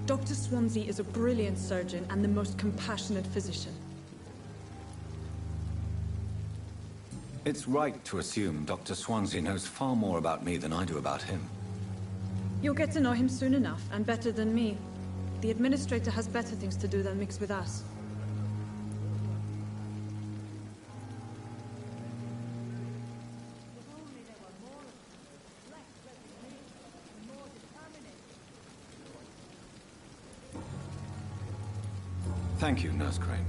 Dr. Swansea is a brilliant surgeon and the most compassionate physician. It's right to assume Dr. Swansea knows far more about me than I do about him. You'll get to know him soon enough, and better than me. The administrator has better things to do than mix with us. Thank you, Nurse Crane.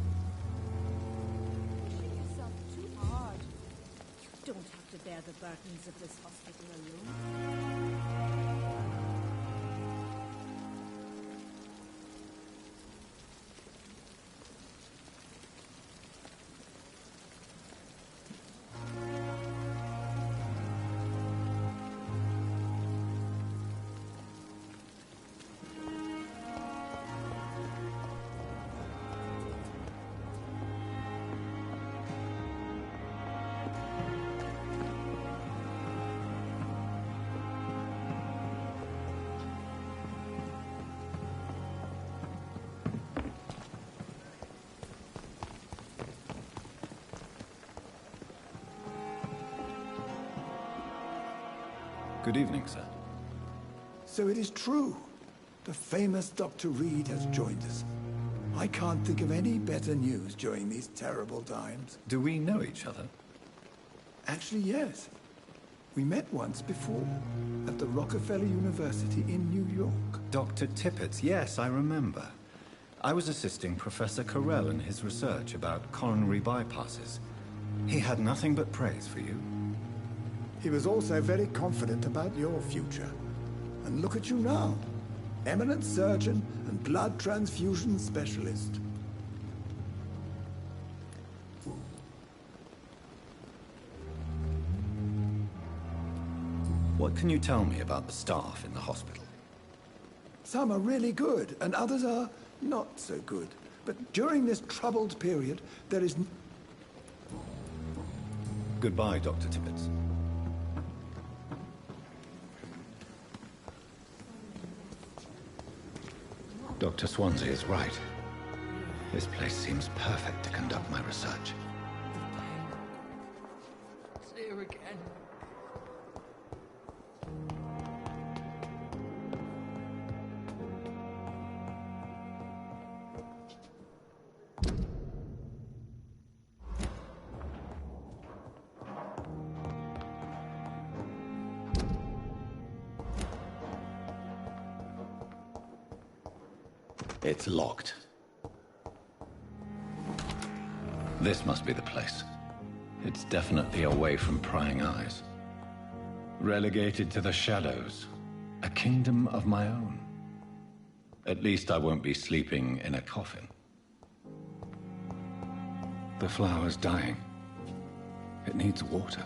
Pushing yourself too hard. You don't have to bear the burdens of this hospital alone. Good evening, sir. So it is true. The famous Dr. Reed has joined us. I can't think of any better news during these terrible times. Do we know each other? Actually, yes. We met once before, at the Rockefeller University in New York. Dr. Tippett's, yes, I remember. I was assisting Professor Carell in his research about coronary bypasses. He had nothing but praise for you. He was also very confident about your future. And look at you now. Eminent surgeon and blood transfusion specialist. What can you tell me about the staff in the hospital? Some are really good, and others are not so good. But during this troubled period, there is... Goodbye, Dr. Tippett. Dr. Swansea is right. This place seems perfect to conduct my research. See her again. It's locked. This must be the place. It's definitely away from prying eyes. Relegated to the shadows. A kingdom of my own. At least I won't be sleeping in a coffin. The flower's dying. It needs water.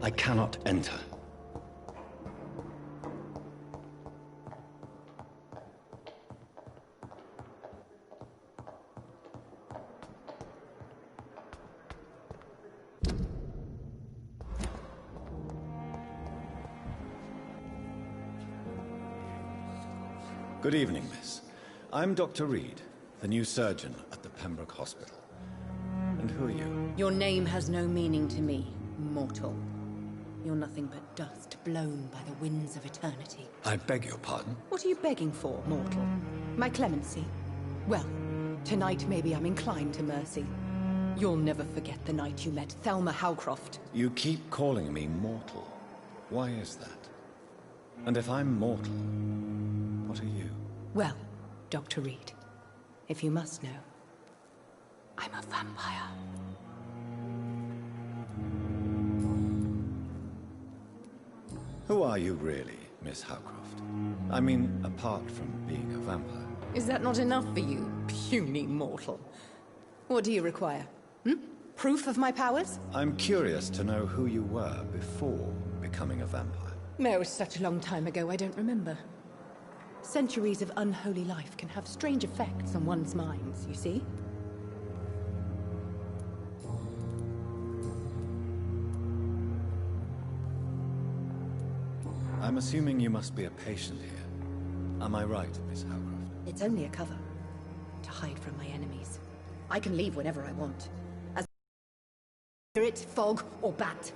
I cannot enter. Good evening, miss. I'm Dr. Reed, the new surgeon at the Pembroke Hospital. And who are you? Your name has no meaning to me, mortal. You're nothing but dust blown by the winds of eternity. I beg your pardon? What are you begging for, mortal? My clemency? Well, tonight maybe I'm inclined to mercy. You'll never forget the night you met Thelma Howcroft. You keep calling me mortal. Why is that? And if I'm mortal, what are you? Well, Dr. Reed, if you must know, I'm a vampire. Who are you really, Miss Howcroft? I mean, apart from being a vampire. Is that not enough for you, puny mortal? What do you require? Proof of my powers? I'm curious to know who you were before becoming a vampire. It was such a long time ago, I don't remember. Centuries of unholy life can have strange effects on one's minds, you see? I'm assuming you must be a patient here. Am I right, Miss Howcroft? It's only a cover. To hide from my enemies. I can leave whenever I want. As spirit, fog, or bat.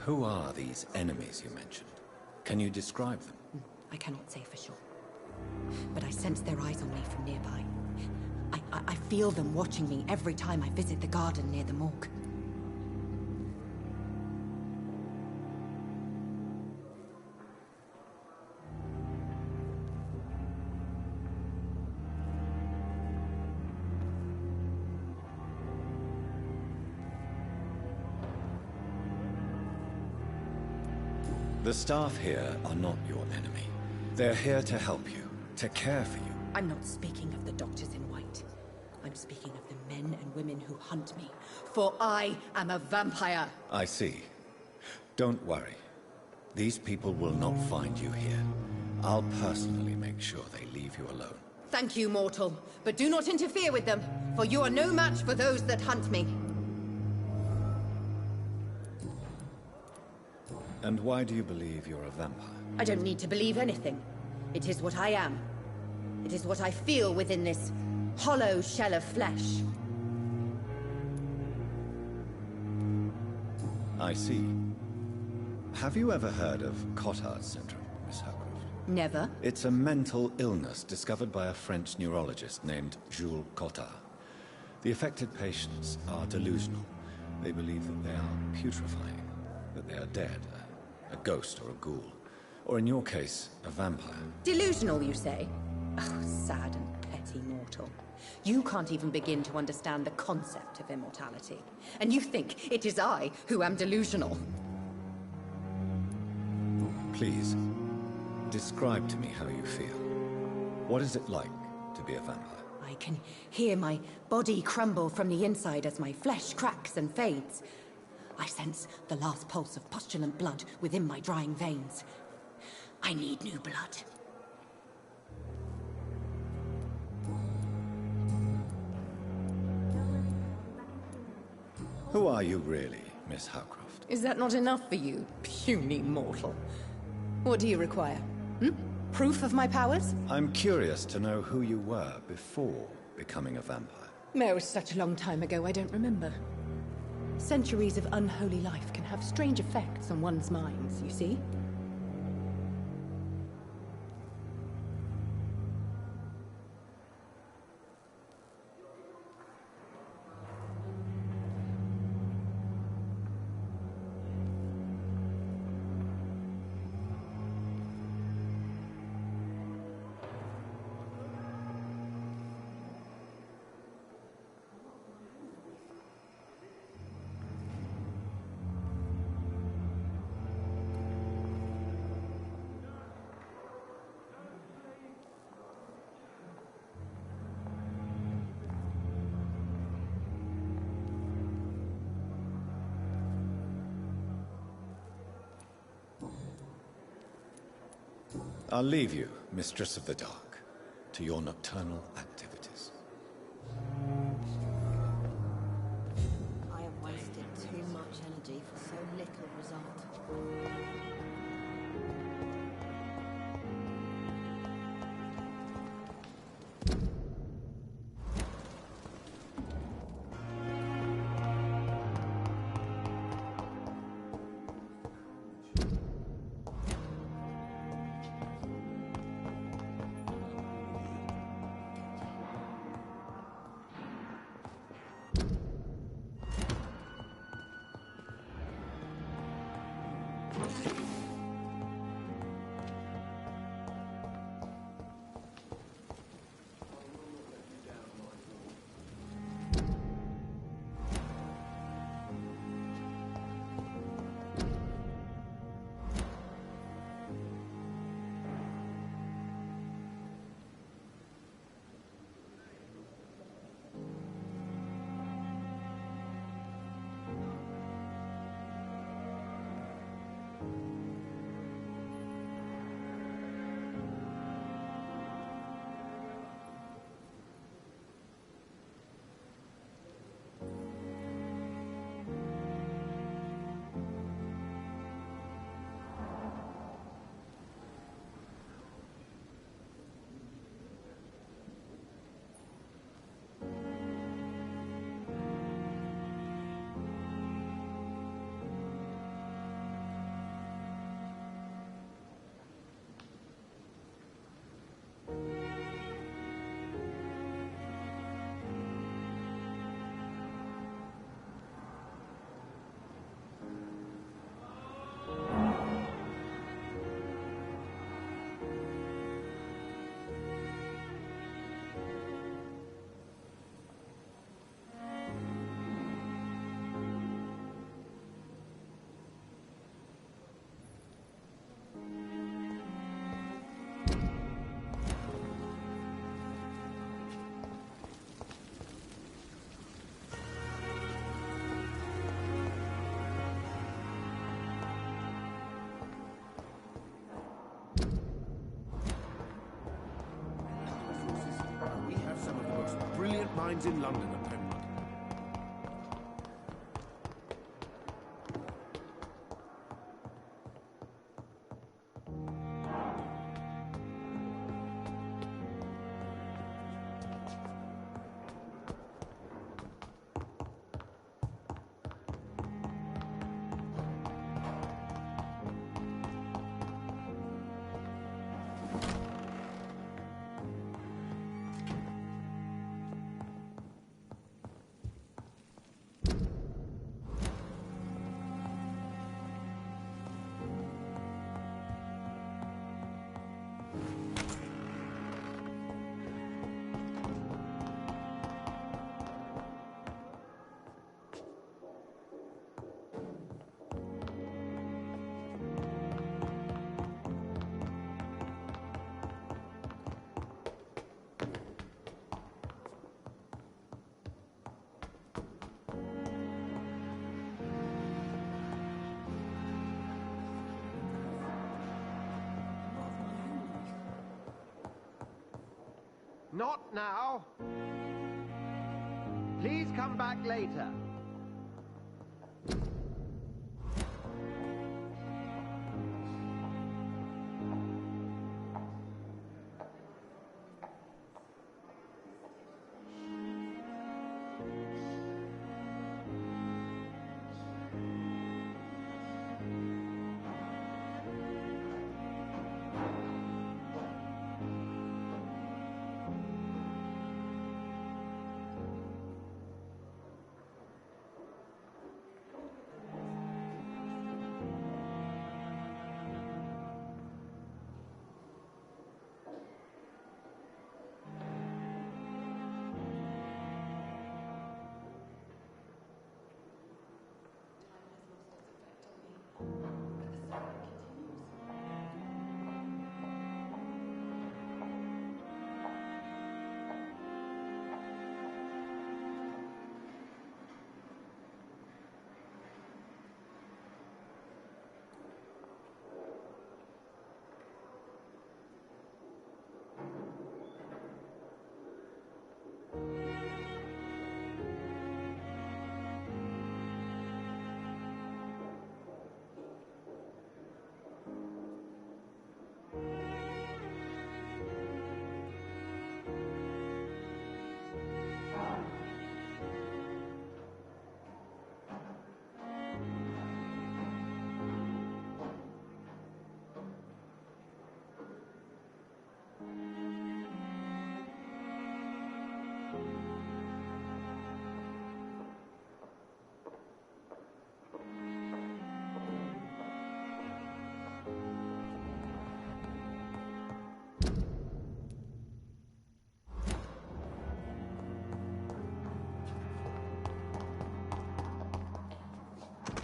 Who are these enemies you mentioned? Can you describe them? I cannot say for sure. But I sense their eyes on me from nearby. I feel them watching me every time I visit the garden near the morgue. The staff here are not your enemy. They're here to help you, to care for you. I'm not speaking of the doctors in white. I'm speaking of the men and women who hunt me. For I am a vampire. I see. Don't worry. These people will not find you here. I'll personally make sure they leave you alone. Thank you, mortal. But do not interfere with them, for you are no match for those that hunt me. And why do you believe you're a vampire? I don't need to believe anything. It is what I am. It is what I feel within this hollow shell of flesh. I see. Have you ever heard of Cotard's syndrome, Miss Howcroft? Never. It's a mental illness discovered by a French neurologist named Jules Cotard. The affected patients are delusional. They believe that they are putrefying, that they are dead, a ghost or a ghoul. Or in your case, a vampire. Delusional, you say? Oh, sad and petty mortal. You can't even begin to understand the concept of immortality. And you think it is I who am delusional. Please, describe to me how you feel. What is it like to be a vampire? I can hear my body crumble from the inside as my flesh cracks and fades. I sense the last pulse of pustulant blood within my drying veins. I need new blood. Who are you really, Miss Howcroft? Is that not enough for you, puny mortal? What do you require? Proof of my powers? I'm curious to know who you were before becoming a vampire. It was such a long time ago, I don't remember. Centuries of unholy life can have strange effects on one's minds, you see? I'll leave you, Mistress of the Dark, to your nocturnal activities. I have wasted too much energy for so little result. Brilliant minds in London at Penrod. Not now. Please come back later.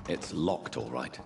It's locked, all right.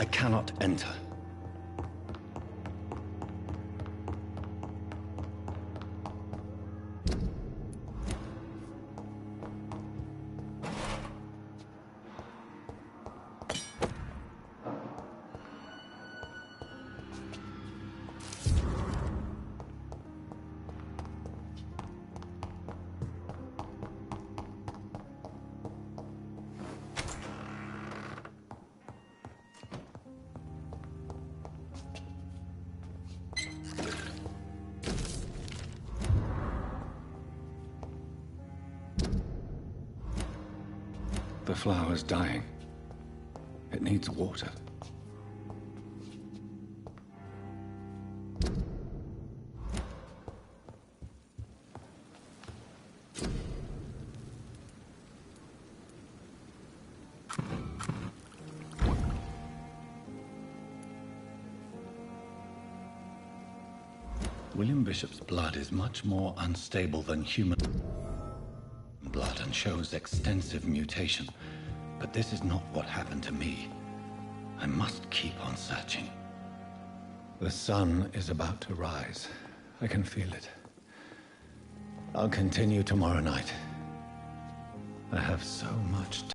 I cannot enter. The flower's dying. It needs water. William Bishop's blood is much more unstable than human blood and shows extensive mutation. But this is not what happened to me. I must keep on searching. The sun is about to rise. I can feel it. I'll continue tomorrow night. I have so much to...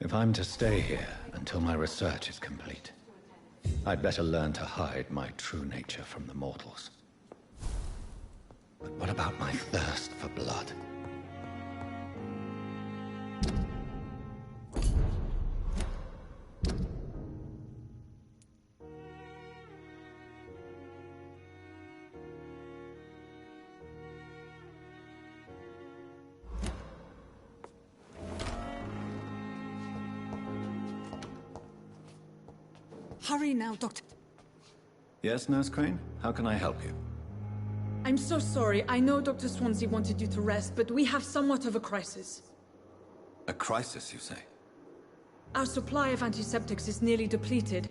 If I'm to stay here until my research is complete, I'd better learn to hide my true nature from the mortals. But what about my thirst for blood? Hurry now, Doctor. Yes, Nurse Crane? How can I help you? I'm so sorry. I know Dr. Swansea wanted you to rest, but we have somewhat of a crisis. A crisis, you say? Our supply of antiseptics is nearly depleted.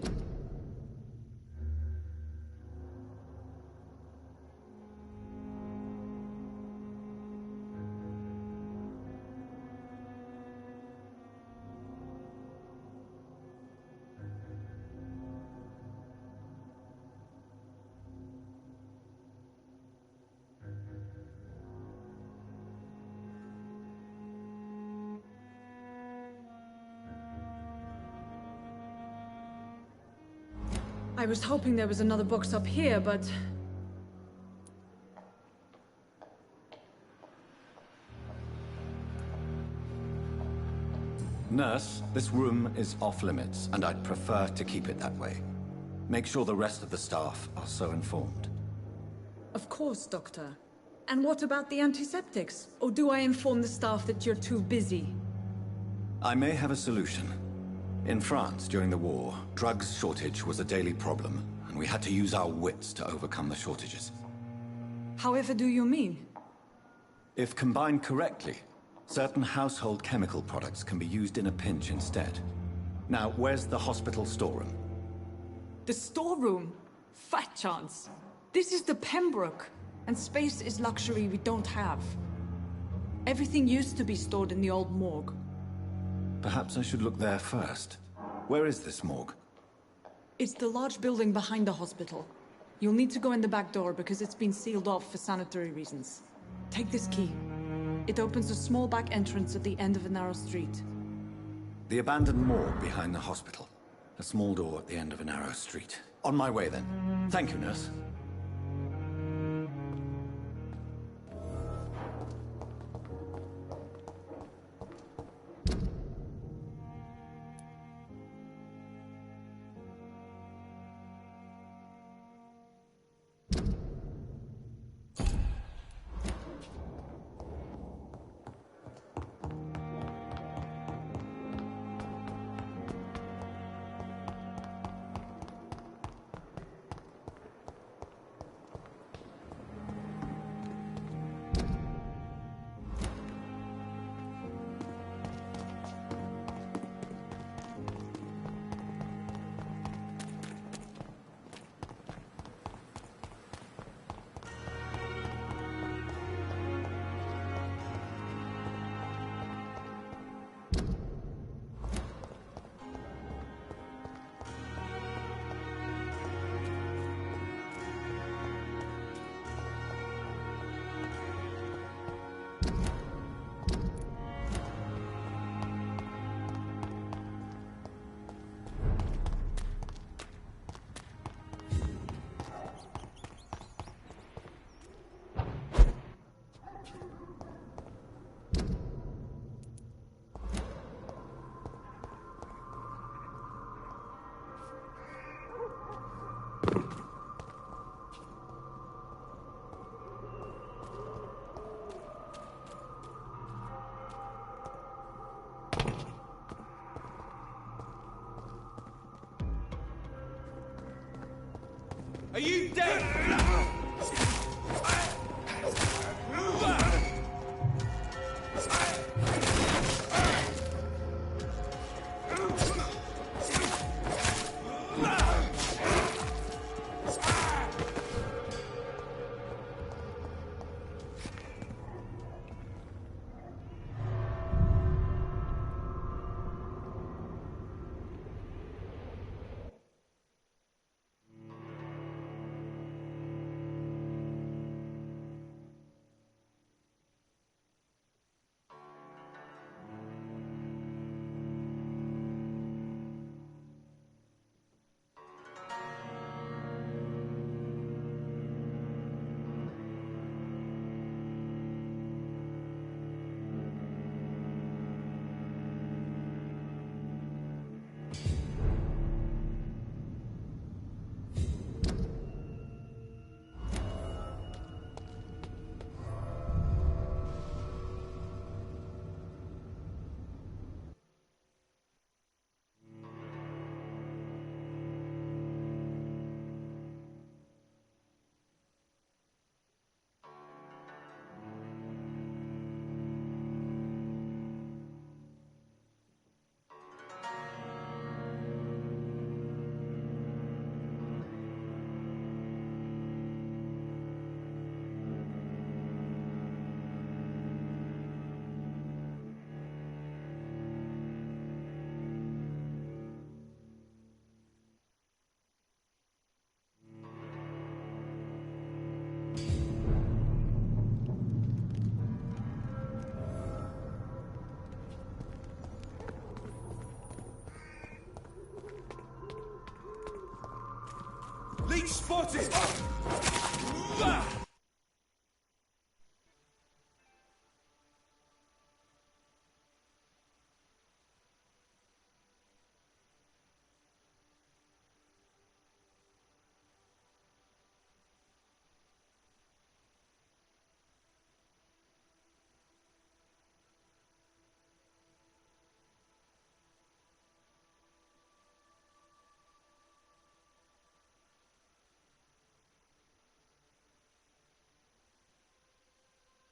I was hoping there was another box up here, but... Nurse, this room is off-limits, and I'd prefer to keep it that way. Make sure the rest of the staff are so informed. Of course, Doctor. And what about the antiseptics? Or do I inform the staff that you're too busy? I may have a solution. In France, during the war, drugs shortage was a daily problem, and we had to use our wits to overcome the shortages. However do you mean? If combined correctly, certain household chemical products can be used in a pinch instead. Now, where's the hospital storeroom? The storeroom? Fat chance. This is the Pembroke, and space is luxury we don't have. Everything used to be stored in the old morgue. Perhaps I should look there first. Where is this morgue? It's the large building behind the hospital. You'll need to go in the back door because it's been sealed off for sanitary reasons. Take this key. It opens a small back entrance at the end of a narrow street. The abandoned morgue behind the hospital. A small door at the end of a narrow street. On my way then. Thank you, nurse. Are you dead? Leech spotted!